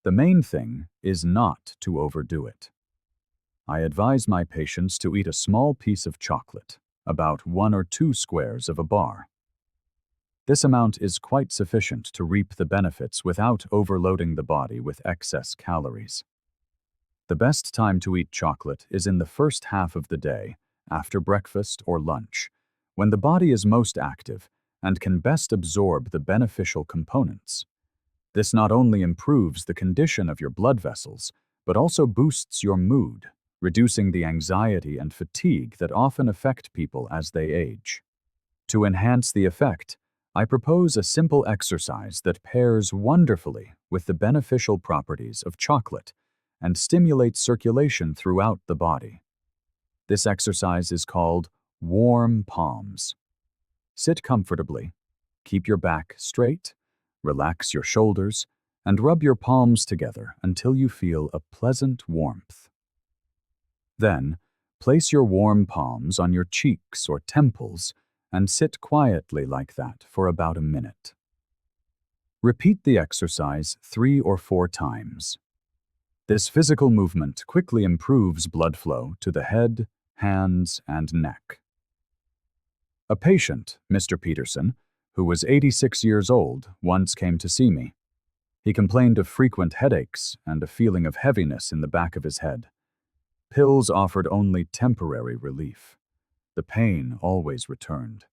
The main thing is not to overdo it. I advise my patients to eat a small piece of chocolate, about 1 or 2 squares of a bar. This amount is quite sufficient to reap the benefits without overloading the body with excess calories. The best time to eat chocolate is in the first half of the day, after breakfast or lunch, when the body is most active and can best absorb the beneficial components. This not only improves the condition of your blood vessels, but also boosts your mood, reducing the anxiety and fatigue that often affect people as they age. To enhance the effect, I propose a simple exercise that pairs wonderfully with the beneficial properties of chocolate and stimulates circulation throughout the body. This exercise is called warm palms. Sit comfortably, keep your back straight, relax your shoulders, and rub your palms together until you feel a pleasant warmth. Then, place your warm palms on your cheeks or temples and sit quietly like that for about a minute. Repeat the exercise 3 or 4 times. This physical movement quickly improves blood flow to the head, hands, and neck. A patient, Mr. Peterson, who was 86 years old, once came to see me. He complained of frequent headaches and a feeling of heaviness in the back of his head. Pills offered only temporary relief. The pain always returned.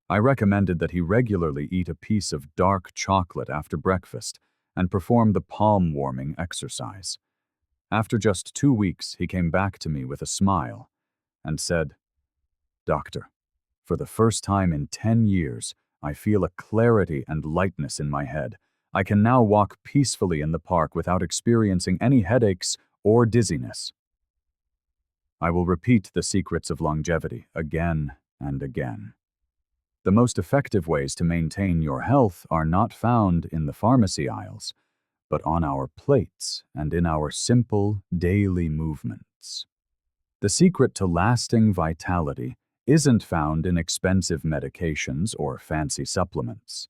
I recommended that he regularly eat a piece of dark chocolate after breakfast and perform the palm-warming exercise. After just 2 weeks, he came back to me with a smile and said, "Doctor, for the first time in 10 years, I feel a clarity and lightness in my head. I can now walk peacefully in the park without experiencing any headaches or dizziness." I will repeat the secrets of longevity again and again. The most effective ways to maintain your health are not found in the pharmacy aisles, but on our plates and in our simple daily movements. The secret to lasting vitality isn't found in expensive medications or fancy supplements.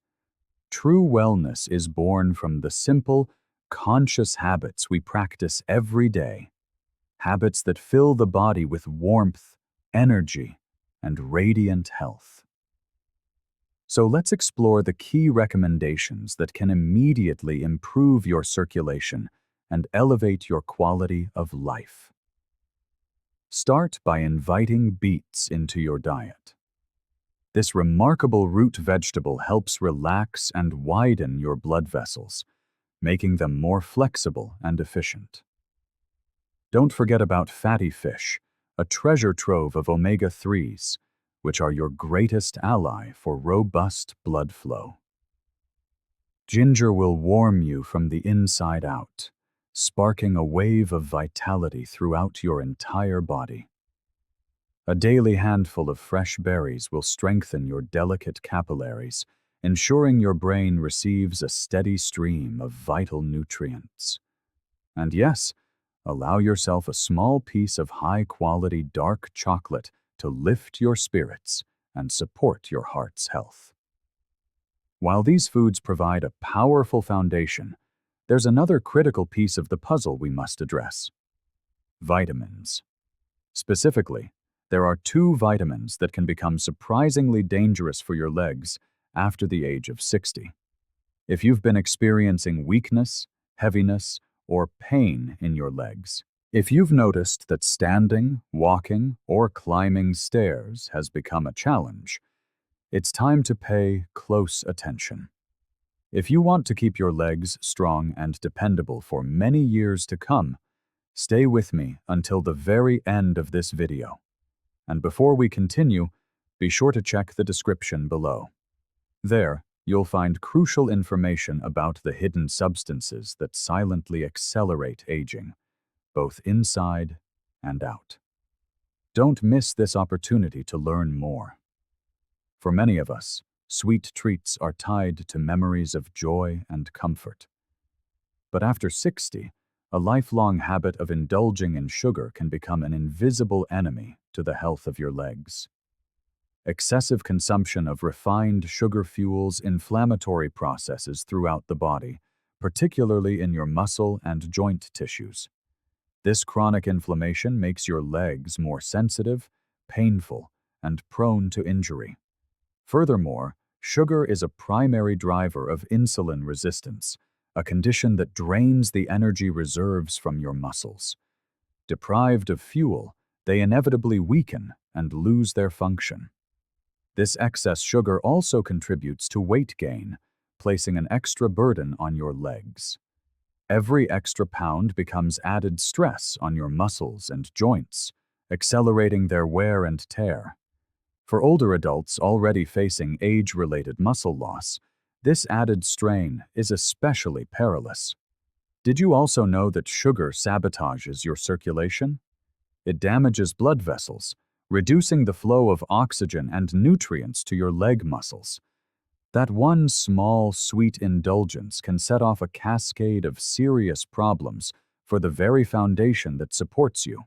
True wellness is born from the simple, conscious habits we practice every day. Habits that fill the body with warmth, energy, and radiant health. So let's explore the key recommendations that can immediately improve your circulation and elevate your quality of life. Start by inviting beets into your diet. This remarkable root vegetable helps relax and widen your blood vessels, making them more flexible and efficient. Don't forget about fatty fish, a treasure trove of omega-3s, which are your greatest ally for robust blood flow. Ginger will warm you from the inside out, sparking a wave of vitality throughout your entire body. A daily handful of fresh berries will strengthen your delicate capillaries, ensuring your brain receives a steady stream of vital nutrients. And yes, allow yourself a small piece of high-quality dark chocolate to lift your spirits and support your heart's health. While these foods provide a powerful foundation, there's another critical piece of the puzzle we must address: vitamins. Specifically, there are 2 vitamins that can become surprisingly dangerous for your legs after the age of 60. If you've been experiencing weakness, heaviness, or pain in your legs, if you've noticed that standing, walking, or climbing stairs has become a challenge, it's time to pay close attention. If you want to keep your legs strong and dependable for many years to come, stay with me until the very end of this video. And before we continue, be sure to check the description below. There, you'll find crucial information about the hidden substances that silently accelerate aging, both inside and out. Don't miss this opportunity to learn more. For many of us, sweet treats are tied to memories of joy and comfort. But after 60, a lifelong habit of indulging in sugar can become an invisible enemy to the health of your legs. Excessive consumption of refined sugar fuels inflammatory processes throughout the body, particularly in your muscle and joint tissues. This chronic inflammation makes your legs more sensitive, painful, and prone to injury. Furthermore, sugar is a primary driver of insulin resistance, a condition that drains the energy reserves from your muscles. Deprived of fuel, they inevitably weaken and lose their function. This excess sugar also contributes to weight gain, placing an extra burden on your legs. Every extra pound becomes added stress on your muscles and joints, accelerating their wear and tear. For older adults already facing age-related muscle loss, this added strain is especially perilous. Did you also know that sugar sabotages your circulation? It damages blood vessels, reducing the flow of oxygen and nutrients to your leg muscles. That one small, sweet indulgence can set off a cascade of serious problems for the very foundation that supports you.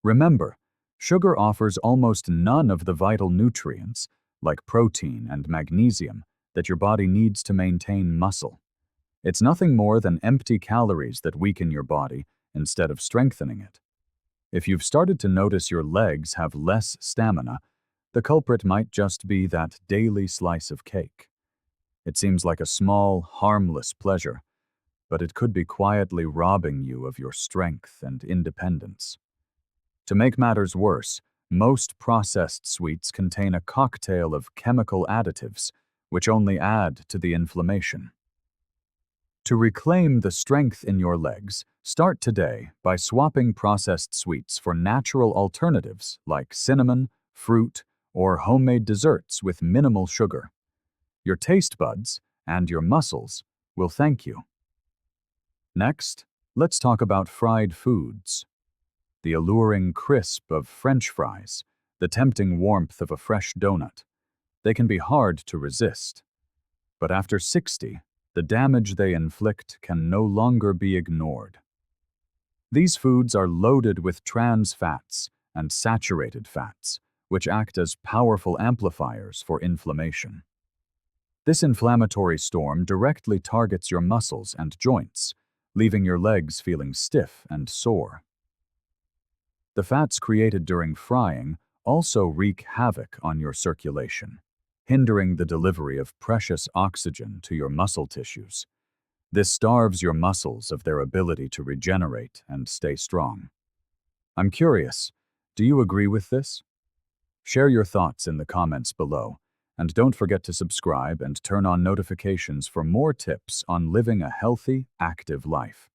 Remember, sugar offers almost none of the vital nutrients, like protein and magnesium, that your body needs to maintain muscle. It's nothing more than empty calories that weaken your body instead of strengthening it. If you've started to notice your legs have less stamina, the culprit might just be that daily slice of cake. It seems like a small, harmless pleasure, but it could be quietly robbing you of your strength and independence. To make matters worse, most processed sweets contain a cocktail of chemical additives, which only add to the inflammation. To reclaim the strength in your legs, start today by swapping processed sweets for natural alternatives like cinnamon, fruit, or homemade desserts with minimal sugar. Your taste buds and your muscles will thank you. Next, let's talk about fried foods. The alluring crisp of French fries, the tempting warmth of a fresh donut. They can be hard to resist. But after 60, the damage they inflict can no longer be ignored. These foods are loaded with trans fats and saturated fats, which act as powerful amplifiers for inflammation. This inflammatory storm directly targets your muscles and joints, leaving your legs feeling stiff and sore. The fats created during frying also wreak havoc on your circulation, hindering the delivery of precious oxygen to your muscle tissues. This starves your muscles of their ability to regenerate and stay strong. I'm curious, do you agree with this? Share your thoughts in the comments below, and don't forget to subscribe and turn on notifications for more tips on living a healthy, active life.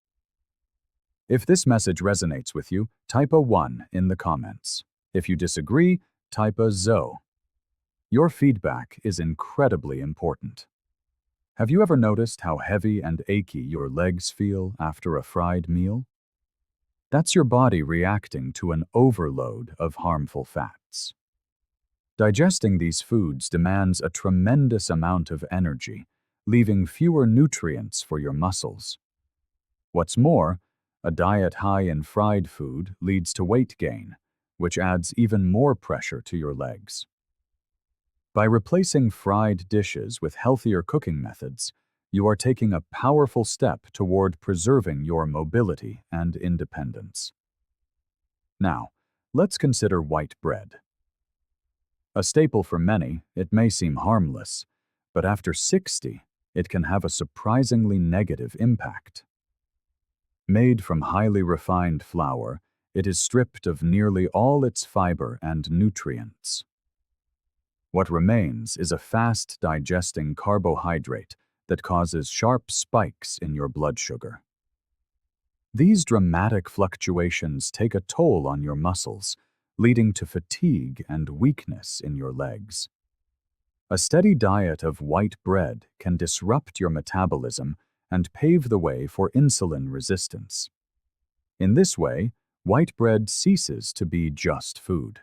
If this message resonates with you, type a 1 in the comments. If you disagree, type a ZO. Your feedback is incredibly important. Have you ever noticed how heavy and achy your legs feel after a fried meal? That's your body reacting to an overload of harmful fats. Digesting these foods demands a tremendous amount of energy, leaving fewer nutrients for your muscles. What's more, a diet high in fried food leads to weight gain, which adds even more pressure to your legs. By replacing fried dishes with healthier cooking methods, you are taking a powerful step toward preserving your mobility and independence. Now, let's consider white bread. A staple for many, it may seem harmless, but after 60, it can have a surprisingly negative impact. Made from highly refined flour, it is stripped of nearly all its fiber and nutrients. What remains is a fast-digesting carbohydrate that causes sharp spikes in your blood sugar. These dramatic fluctuations take a toll on your muscles, leading to fatigue and weakness in your legs. A steady diet of white bread can disrupt your metabolism and pave the way for insulin resistance. In this way, white bread ceases to be just food.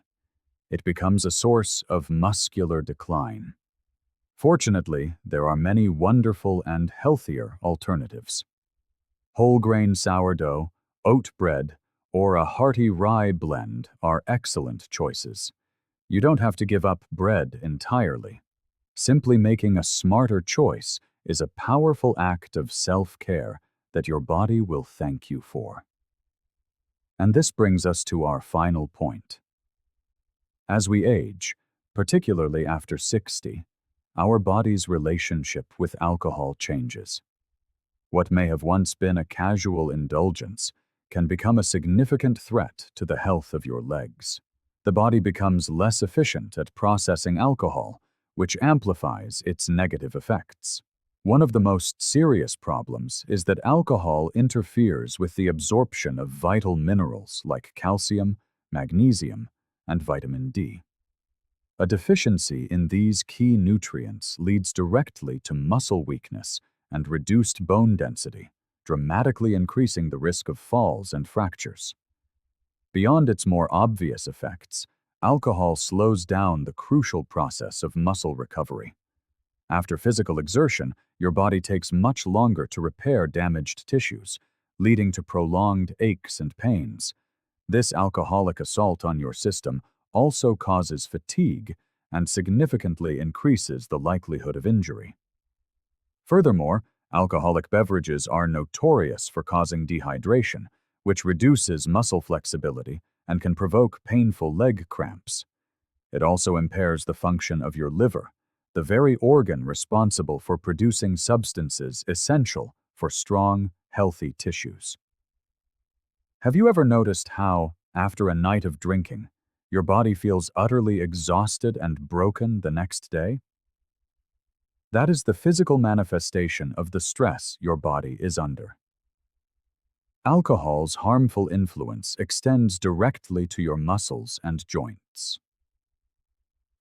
It becomes a source of muscular decline. Fortunately, there are many wonderful and healthier alternatives. Whole grain sourdough, oat bread, or a hearty rye blend are excellent choices. You don't have to give up bread entirely. Simply making a smarter choice is a powerful act of self-care that your body will thank you for. And this brings us to our final point. As we age, particularly after 60, our body's relationship with alcohol changes. What may have once been a casual indulgence can become a significant threat to the health of your legs. The body becomes less efficient at processing alcohol, which amplifies its negative effects. One of the most serious problems is that alcohol interferes with the absorption of vital minerals like calcium, magnesium, and vitamin D. A deficiency in these key nutrients leads directly to muscle weakness and reduced bone density, dramatically increasing the risk of falls and fractures. Beyond its more obvious effects, alcohol slows down the crucial process of muscle recovery. After physical exertion, your body takes much longer to repair damaged tissues, leading to prolonged aches and pains. This alcoholic assault on your system also causes fatigue and significantly increases the likelihood of injury. Furthermore, alcoholic beverages are notorious for causing dehydration, which reduces muscle flexibility and can provoke painful leg cramps. It also impairs the function of your liver, the very organ responsible for producing substances essential for strong, healthy tissues. Have you ever noticed how, after a night of drinking, your body feels utterly exhausted and broken the next day? That is the physical manifestation of the stress your body is under. Alcohol's harmful influence extends directly to your muscles and joints.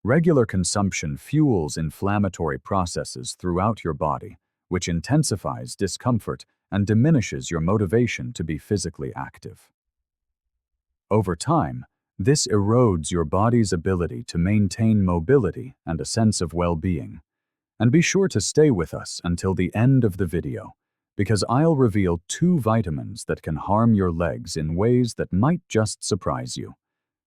Regular consumption fuels inflammatory processes throughout your body, which intensifies discomfort and diminishes your motivation to be physically active. Over time, this erodes your body's ability to maintain mobility and a sense of well-being. And be sure to stay with us until the end of the video, because I'll reveal 2 vitamins that can harm your legs in ways that might just surprise you.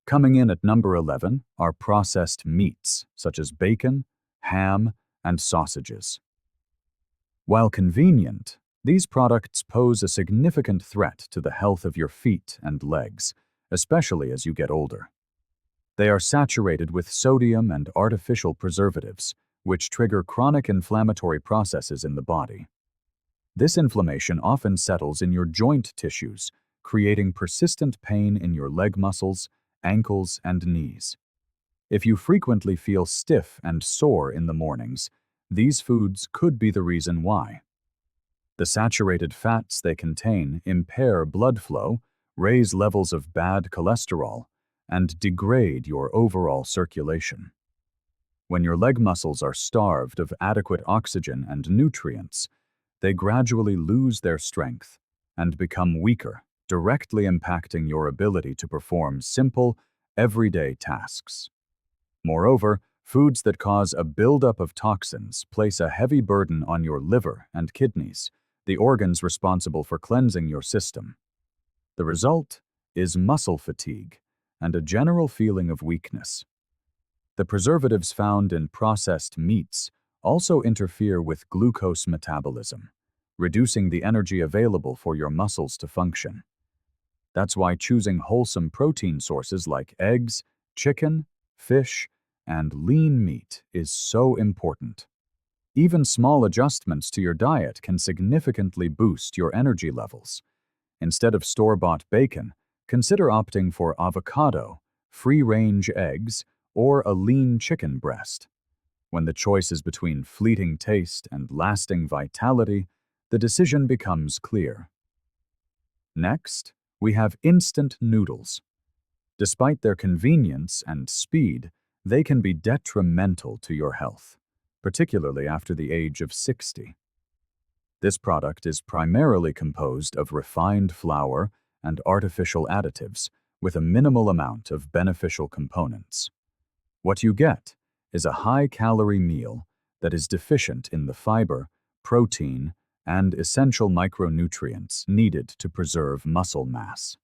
Coming in at number 11 are processed meats, such as bacon, ham, and sausages. While convenient, these products pose a significant threat to the health of your feet and legs, especially as you get older. They are saturated with sodium and artificial preservatives, which trigger chronic inflammatory processes in the body. This inflammation often settles in your joint tissues, creating persistent pain in your leg muscles, ankles, and knees. If you frequently feel stiff and sore in the mornings, these foods could be the reason why. The saturated fats they contain impair blood flow, raise levels of bad cholesterol, and degrade your overall circulation. When your leg muscles are starved of adequate oxygen and nutrients, they gradually lose their strength and become weaker, directly impacting your ability to perform simple, everyday tasks. Moreover, foods that cause a buildup of toxins place a heavy burden on your liver and kidneys, the organs responsible for cleansing your system. The result is muscle fatigue and a general feeling of weakness. The preservatives found in processed meats also interfere with glucose metabolism, reducing the energy available for your muscles to function. That's why choosing wholesome protein sources like eggs, chicken, fish, and lean meat is so important. Even small adjustments to your diet can significantly boost your energy levels. Instead of store-bought bacon, consider opting for avocado, free-range eggs, or a lean chicken breast. When the choice is between fleeting taste and lasting vitality, the decision becomes clear. Next, we have instant noodles. Despite their convenience and speed, they can be detrimental to your health, particularly after the age of 60. This product is primarily composed of refined flour and artificial additives with a minimal amount of beneficial components. What you get is a high-calorie meal that is deficient in the fiber, protein, and essential micronutrients needed to preserve muscle mass.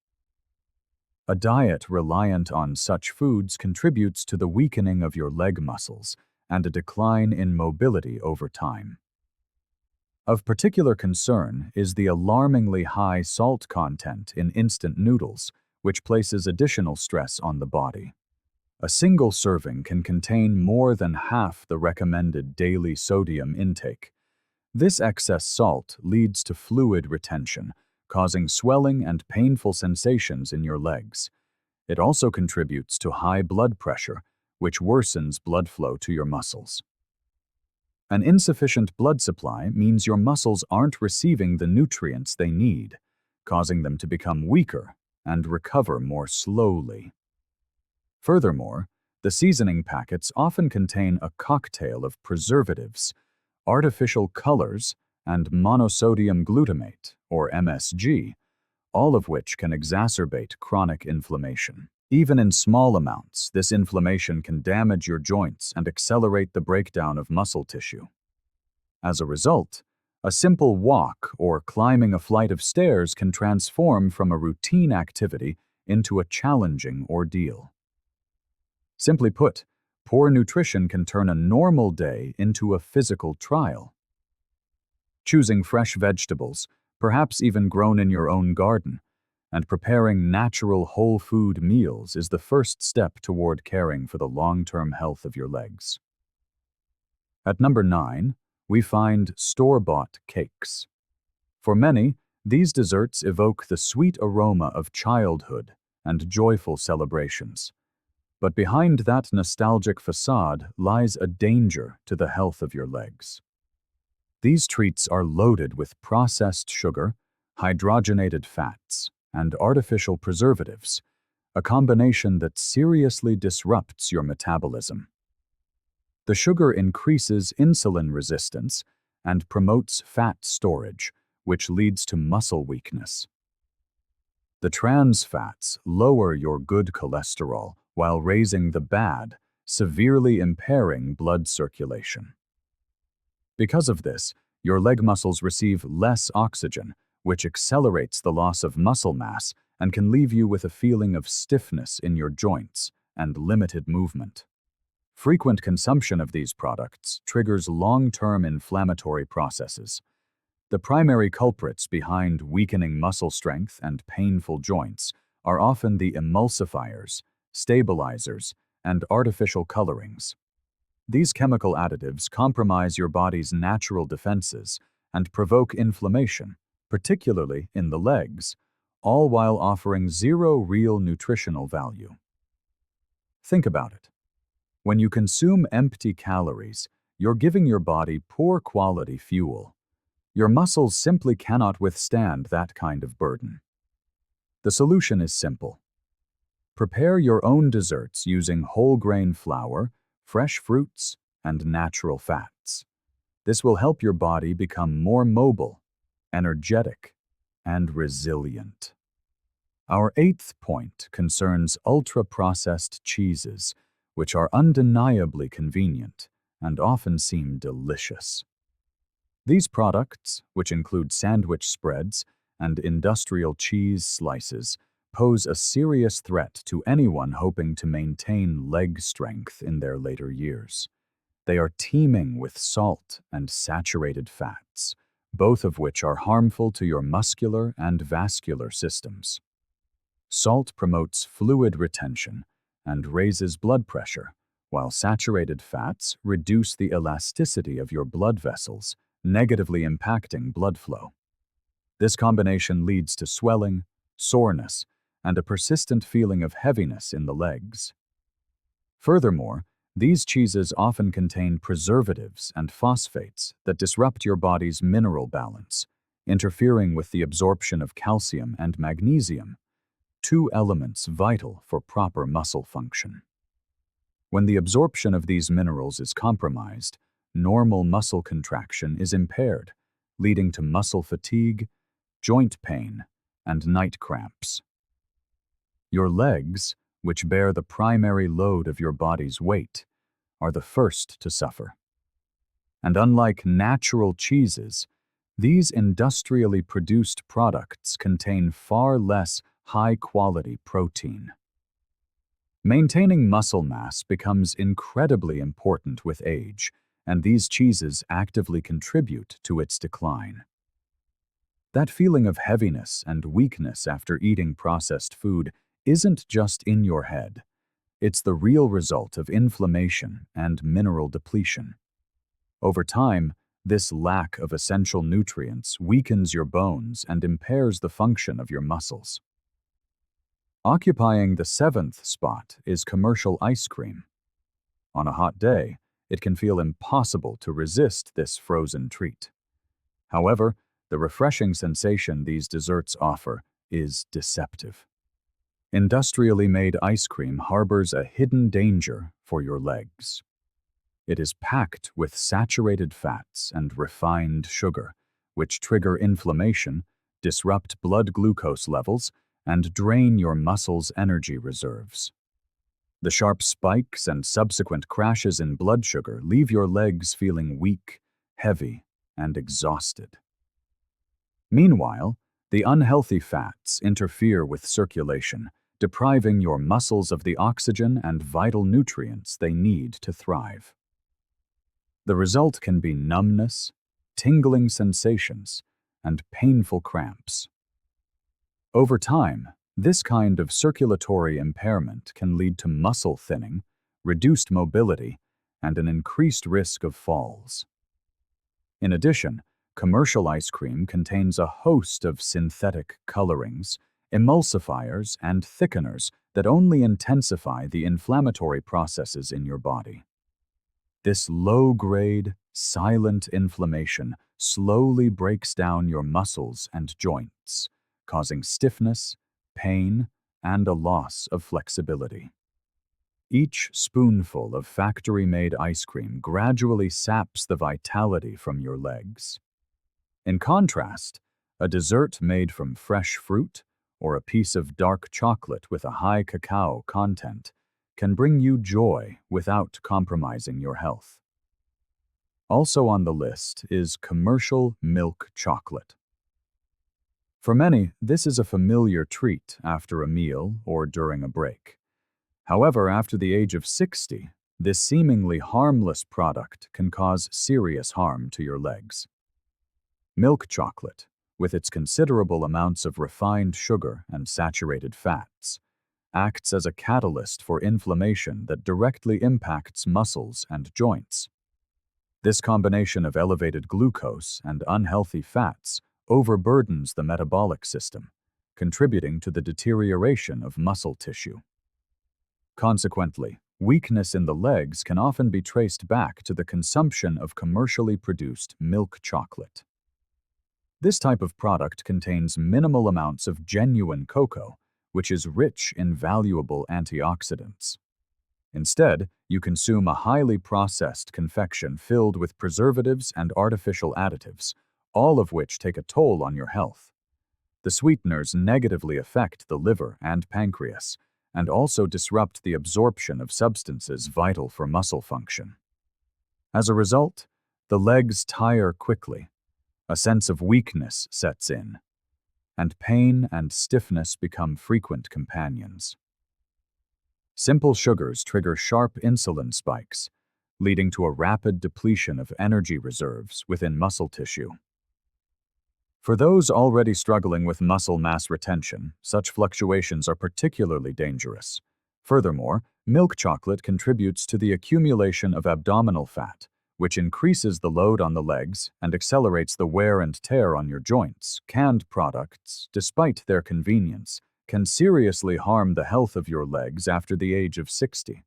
A diet reliant on such foods contributes to the weakening of your leg muscles and a decline in mobility over time. Of particular concern is the alarmingly high salt content in instant noodles, which places additional stress on the body. A single serving can contain more than half the recommended daily sodium intake. This excess salt leads to fluid retention, causing swelling and painful sensations in your legs. It also contributes to high blood pressure, which worsens blood flow to your muscles. An insufficient blood supply means your muscles aren't receiving the nutrients they need, causing them to become weaker and recover more slowly. Furthermore, the seasoning packets often contain a cocktail of preservatives, artificial colors, and monosodium glutamate, or MSG, all of which can exacerbate chronic inflammation. Even in small amounts, this inflammation can damage your joints and accelerate the breakdown of muscle tissue. As a result, a simple walk or climbing a flight of stairs can transform from a routine activity into a challenging ordeal. Simply put, poor nutrition can turn a normal day into a physical trial. Choosing fresh vegetables, perhaps even grown in your own garden, and preparing natural whole food meals is the first step toward caring for the long-term health of your legs. At number 9, we find store-bought cakes. For many, these desserts evoke the sweet aroma of childhood and joyful celebrations. But behind that nostalgic facade lies a danger to the health of your legs. These treats are loaded with processed sugar, hydrogenated fats, and artificial preservatives, a combination that seriously disrupts your metabolism. The sugar increases insulin resistance and promotes fat storage, which leads to muscle weakness. The trans fats lower your good cholesterol while raising the bad, severely impairing blood circulation. Because of this, your leg muscles receive less oxygen, which accelerates the loss of muscle mass and can leave you with a feeling of stiffness in your joints and limited movement. Frequent consumption of these products triggers long-term inflammatory processes. The primary culprits behind weakening muscle strength and painful joints are often the emulsifiers, stabilizers, and artificial colorings. These chemical additives compromise your body's natural defenses and provoke inflammation, particularly in the legs, all while offering zero real nutritional value. Think about it. When you consume empty calories, you're giving your body poor quality fuel. Your muscles simply cannot withstand that kind of burden. The solution is simple. Prepare your own desserts using whole grain flour, fresh fruits, and natural fats. This will help your body become more mobile, energetic, and resilient. Our 8th point concerns ultra-processed cheeses, which are undeniably convenient and often seem delicious. These products, which include sandwich spreads and industrial cheese slices, pose a serious threat to anyone hoping to maintain leg strength in their later years. They are teeming with salt and saturated fats, both of which are harmful to your muscular and vascular systems. Salt promotes fluid retention and raises blood pressure, while saturated fats reduce the elasticity of your blood vessels, negatively impacting blood flow. This combination leads to swelling, soreness, and a persistent feeling of heaviness in the legs. Furthermore, these cheeses often contain preservatives and phosphates that disrupt your body's mineral balance, interfering with the absorption of calcium and magnesium, two elements vital for proper muscle function. When the absorption of these minerals is compromised, normal muscle contraction is impaired, leading to muscle fatigue, joint pain, and night cramps. Your legs, which bear the primary load of your body's weight, are the first to suffer. And unlike natural cheeses, these industrially produced products contain far less high-quality protein. Maintaining muscle mass becomes incredibly important with age, and these cheeses actively contribute to its decline. That feeling of heaviness and weakness after eating processed food isn't just in your head. It's the real result of inflammation and mineral depletion. Over time, this lack of essential nutrients weakens your bones and impairs the function of your muscles. Occupying the seventh spot is commercial ice cream. On a hot day, it can feel impossible to resist this frozen treat. However, the refreshing sensation these desserts offer is deceptive. Industrially made ice cream harbors a hidden danger for your legs. It is packed with saturated fats and refined sugar, which trigger inflammation, disrupt blood glucose levels, and drain your muscles' energy reserves. The sharp spikes and subsequent crashes in blood sugar leave your legs feeling weak, heavy, and exhausted. Meanwhile, the unhealthy fats interfere with circulation, depriving your muscles of the oxygen and vital nutrients they need to thrive. The result can be numbness, tingling sensations, and painful cramps. Over time, this kind of circulatory impairment can lead to muscle thinning, reduced mobility, and an increased risk of falls. In addition, commercial ice cream contains a host of synthetic colorings, emulsifiers, and thickeners that only intensify the inflammatory processes in your body. This low-grade, silent inflammation slowly breaks down your muscles and joints, causing stiffness, pain, and a loss of flexibility. Each spoonful of factory-made ice cream gradually saps the vitality from your legs. In contrast, a dessert made from fresh fruit or a piece of dark chocolate with a high cacao content can bring you joy without compromising your health. Also on the list is commercial milk chocolate. For many, this is a familiar treat after a meal or during a break. However, after the age of 60, this seemingly harmless product can cause serious harm to your legs. Milk chocolate, with its considerable amounts of refined sugar and saturated fats, acts as a catalyst for inflammation that directly impacts muscles and joints. This combination of elevated glucose and unhealthy fats overburdens the metabolic system, contributing to the deterioration of muscle tissue. Consequently, weakness in the legs can often be traced back to the consumption of commercially produced milk chocolate. This type of product contains minimal amounts of genuine cocoa, which is rich in valuable antioxidants. Instead, you consume a highly processed confection filled with preservatives and artificial additives, all of which take a toll on your health. The sweeteners negatively affect the liver and pancreas, and also disrupt the absorption of substances vital for muscle function. As a result, the legs tire quickly, a sense of weakness sets in, and pain and stiffness become frequent companions. Simple sugars trigger sharp insulin spikes, leading to a rapid depletion of energy reserves within muscle tissue. For those already struggling with muscle mass retention, such fluctuations are particularly dangerous. Furthermore, milk chocolate contributes to the accumulation of abdominal fat, which increases the load on the legs and accelerates the wear and tear on your joints. Canned products, despite their convenience, can seriously harm the health of your legs after the age of 60.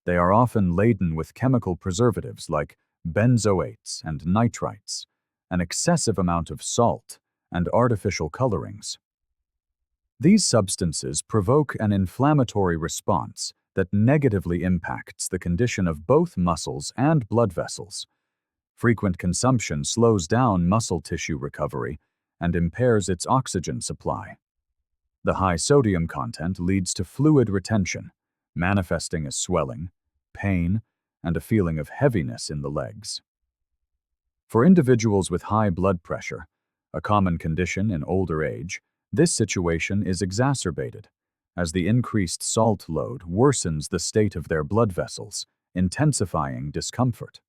They are often laden with chemical preservatives like benzoates and nitrites, an excessive amount of salt, and artificial colorings. These substances provoke an inflammatory response that negatively impacts the condition of both muscles and blood vessels. Frequent consumption slows down muscle tissue recovery and impairs its oxygen supply. The high sodium content leads to fluid retention, manifesting as swelling, pain, and a feeling of heaviness in the legs. For individuals with high blood pressure, a common condition in older age, this situation is exacerbated, as the increased salt load worsens the state of their blood vessels, intensifying discomfort.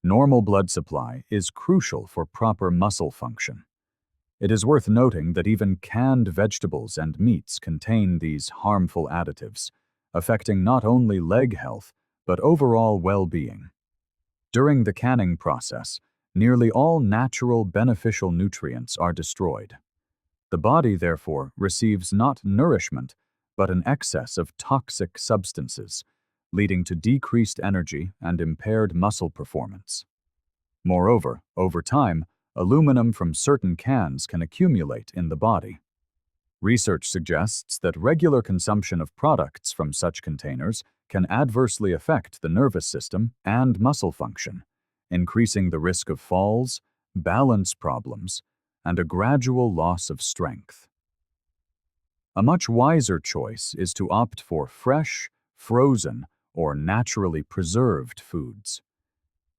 Normal blood supply is crucial for proper muscle function. It is worth noting that even canned vegetables and meats contain these harmful additives, affecting not only leg health, but overall well-being. During the canning process, nearly all natural beneficial nutrients are destroyed. The body, therefore, receives not nourishment, but an excess of toxic substances, leading to decreased energy and impaired muscle performance. Moreover, over time, aluminum from certain cans can accumulate in the body. Research suggests that regular consumption of products from such containers can adversely affect the nervous system and muscle function, increasing the risk of falls, balance problems, and a gradual loss of strength. A much wiser choice is to opt for fresh, frozen, or naturally preserved foods.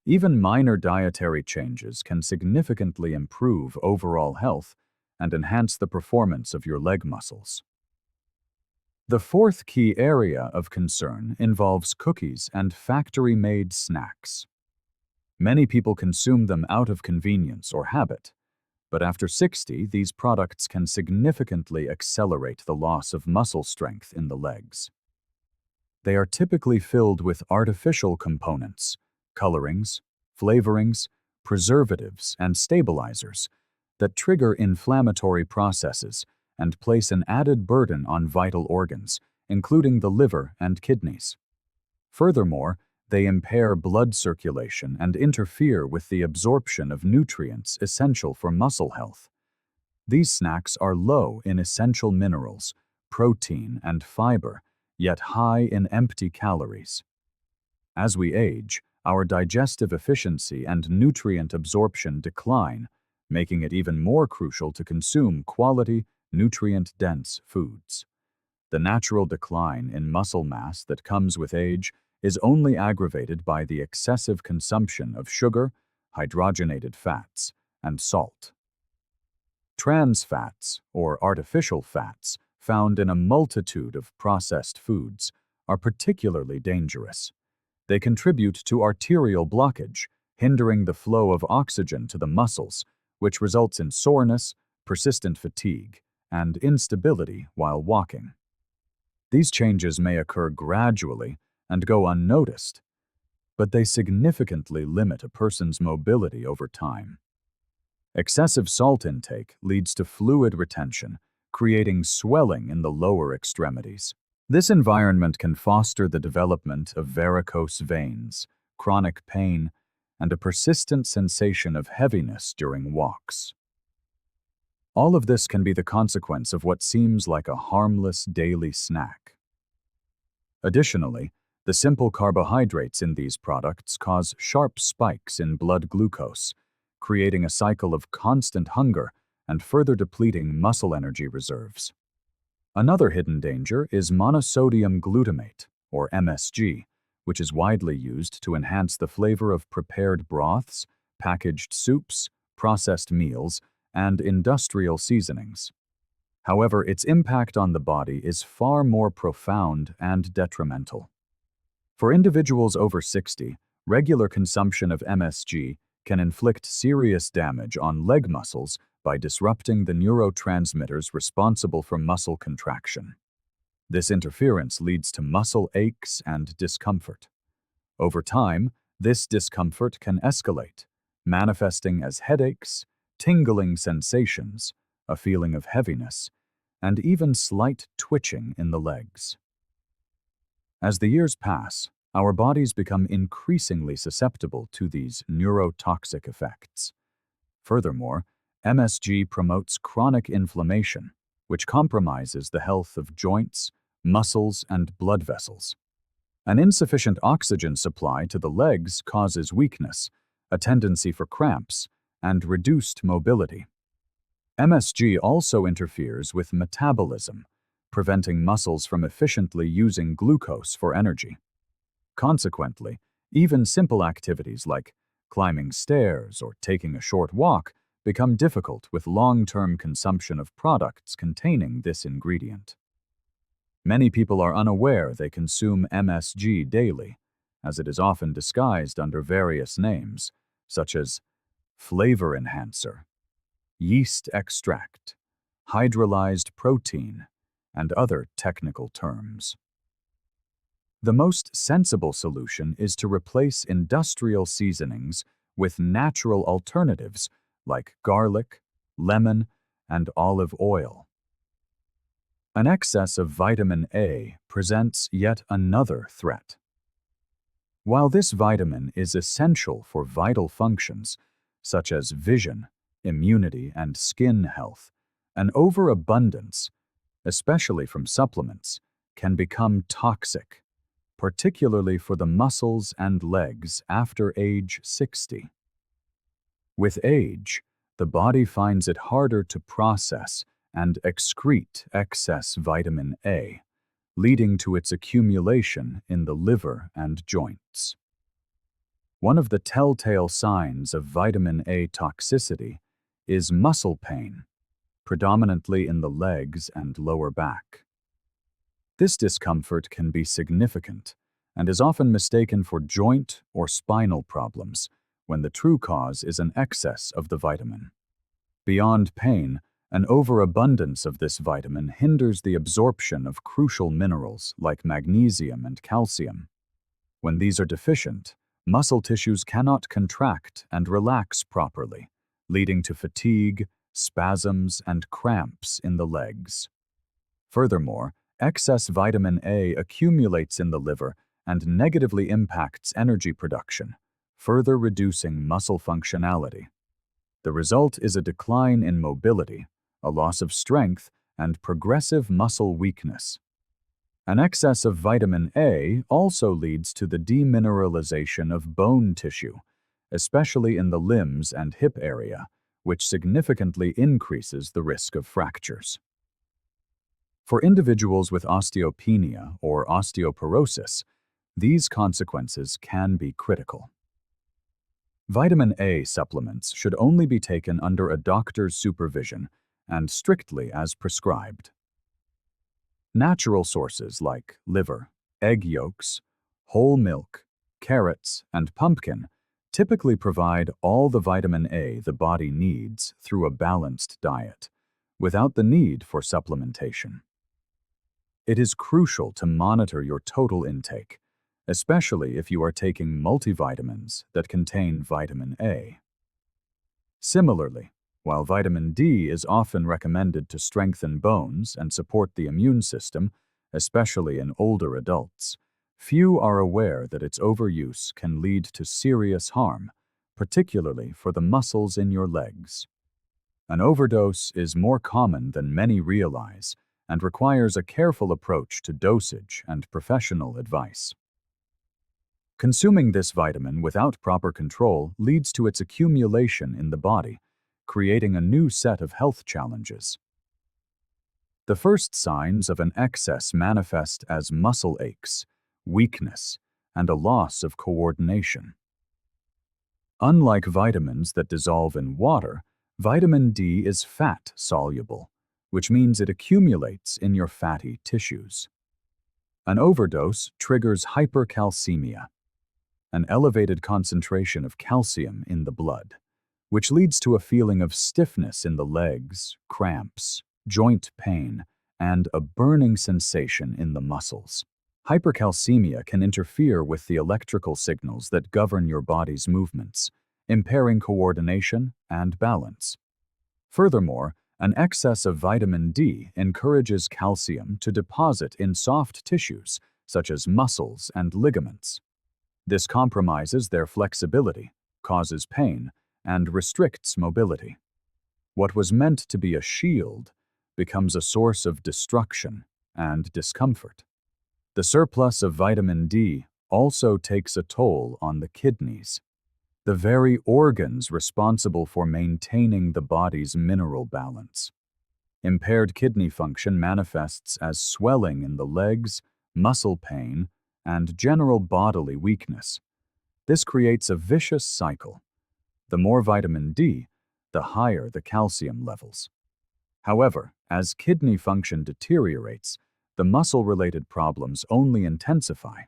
Even minor dietary changes can significantly improve overall health and enhance the performance of your leg muscles. The fourth key area of concern involves cookies and factory-made snacks. Many people consume them out of convenience or habit, but after 60, these products can significantly accelerate the loss of muscle strength in the legs. They are typically filled with artificial components, colorings, flavorings, preservatives, and stabilizers that trigger inflammatory processes and place an added burden on vital organs, including the liver and kidneys. Furthermore, they impair blood circulation and interfere with the absorption of nutrients essential for muscle health. These snacks are low in essential minerals, protein, and fiber, yet high in empty calories. As we age, our digestive efficiency and nutrient absorption decline, making it even more crucial to consume quality, nutrient-dense foods. The natural decline in muscle mass that comes with age is only aggravated by the excessive consumption of sugar, hydrogenated fats, and salt. Trans fats, or artificial fats, found in a multitude of processed foods, are particularly dangerous. They contribute to arterial blockage, hindering the flow of oxygen to the muscles, which results in soreness, persistent fatigue, and instability while walking. These changes may occur gradually and go unnoticed, but they significantly limit a person's mobility over time. Excessive salt intake leads to fluid retention, creating swelling in the lower extremities. This environment can foster the development of varicose veins, chronic pain, and a persistent sensation of heaviness during walks. All of this can be the consequence of what seems like a harmless daily snack. Additionally, the simple carbohydrates in these products cause sharp spikes in blood glucose, creating a cycle of constant hunger and further depleting muscle energy reserves. Another hidden danger is monosodium glutamate, or MSG, which is widely used to enhance the flavor of prepared broths, packaged soups, processed meals, and industrial seasonings. However, its impact on the body is far more profound and detrimental. For individuals over 60, regular consumption of MSG can inflict serious damage on leg muscles by disrupting the neurotransmitters responsible for muscle contraction. This interference leads to muscle aches and discomfort. Over time, this discomfort can escalate, manifesting as headaches, tingling sensations, a feeling of heaviness, and even slight twitching in the legs. As the years pass, our bodies become increasingly susceptible to these neurotoxic effects. Furthermore, MSG promotes chronic inflammation, which compromises the health of joints, muscles, and blood vessels. An insufficient oxygen supply to the legs causes weakness, a tendency for cramps, and reduced mobility. MSG also interferes with metabolism, preventing muscles from efficiently using glucose for energy. Consequently, even simple activities like climbing stairs or taking a short walk become difficult with long-term consumption of products containing this ingredient. Many people are unaware they consume MSG daily, as it is often disguised under various names, such as flavor enhancer, yeast extract, hydrolyzed protein, and other technical terms. The most sensible solution is to replace industrial seasonings with natural alternatives like garlic, lemon, and olive oil. An excess of vitamin A presents yet another threat. While this vitamin is essential for vital functions, such as vision, immunity, and skin health, an overabundance, especially from supplements, can become toxic, particularly for the muscles and legs after age 60. With age, the body finds it harder to process and excrete excess vitamin A, leading to its accumulation in the liver and joints. One of the telltale signs of vitamin A toxicity is muscle pain, predominantly in the legs and lower back. This discomfort can be significant and is often mistaken for joint or spinal problems, when the true cause is an excess of the vitamin. Beyond pain, an overabundance of this vitamin hinders the absorption of crucial minerals like magnesium and calcium. When these are deficient, muscle tissues cannot contract and relax properly, leading to fatigue, spasms, and cramps in the legs. Furthermore, excess vitamin A accumulates in the liver and negatively impacts energy production, further reducing muscle functionality. The result is a decline in mobility, a loss of strength, and progressive muscle weakness. An excess of vitamin A also leads to the demineralization of bone tissue, especially in the limbs and hip area, which significantly increases the risk of fractures. For individuals with osteopenia or osteoporosis, these consequences can be critical. Vitamin A supplements should only be taken under a doctor's supervision and strictly as prescribed. Natural sources like liver, egg yolks, whole milk, carrots, and pumpkin typically provide all the vitamin A the body needs through a balanced diet, without the need for supplementation. It is crucial to monitor your total intake, especially if you are taking multivitamins that contain vitamin A. Similarly, while vitamin D is often recommended to strengthen bones and support the immune system, especially in older adults, few are aware that its overuse can lead to serious harm, particularly for the muscles in your legs. An overdose is more common than many realize and requires a careful approach to dosage and professional advice. Consuming this vitamin without proper control leads to its accumulation in the body, creating a new set of health challenges. The first signs of an excess manifest as muscle aches, weakness, and a loss of coordination. Unlike vitamins that dissolve in water, vitamin D is fat-soluble, which means it accumulates in your fatty tissues. An overdose triggers hypercalcemia, an elevated concentration of calcium in the blood, which leads to a feeling of stiffness in the legs, cramps, joint pain, and a burning sensation in the muscles. Hypercalcemia can interfere with the electrical signals that govern your body's movements, impairing coordination and balance. Furthermore, an excess of vitamin D encourages calcium to deposit in soft tissues, such as muscles and ligaments. This compromises their flexibility, causes pain, and restricts mobility. What was meant to be a shield becomes a source of destruction and discomfort. The surplus of vitamin D also takes a toll on the kidneys, the very organs responsible for maintaining the body's mineral balance. Impaired kidney function manifests as swelling in the legs, muscle pain, and general bodily weakness. This creates a vicious cycle. The more vitamin D, the higher the calcium levels. However, as kidney function deteriorates, the muscle-related problems only intensify.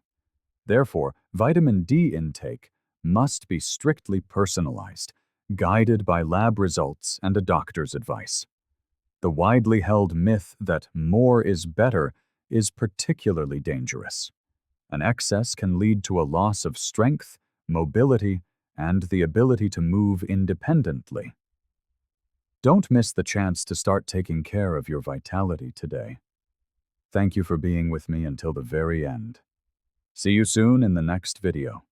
Therefore, vitamin D intake must be strictly personalized, guided by lab results and a doctor's advice. The widely held myth that more is better is particularly dangerous. An excess can lead to a loss of strength, mobility, and the ability to move independently. Don't miss the chance to start taking care of your vitality today. Thank you for being with me until the very end. See you soon in the next video.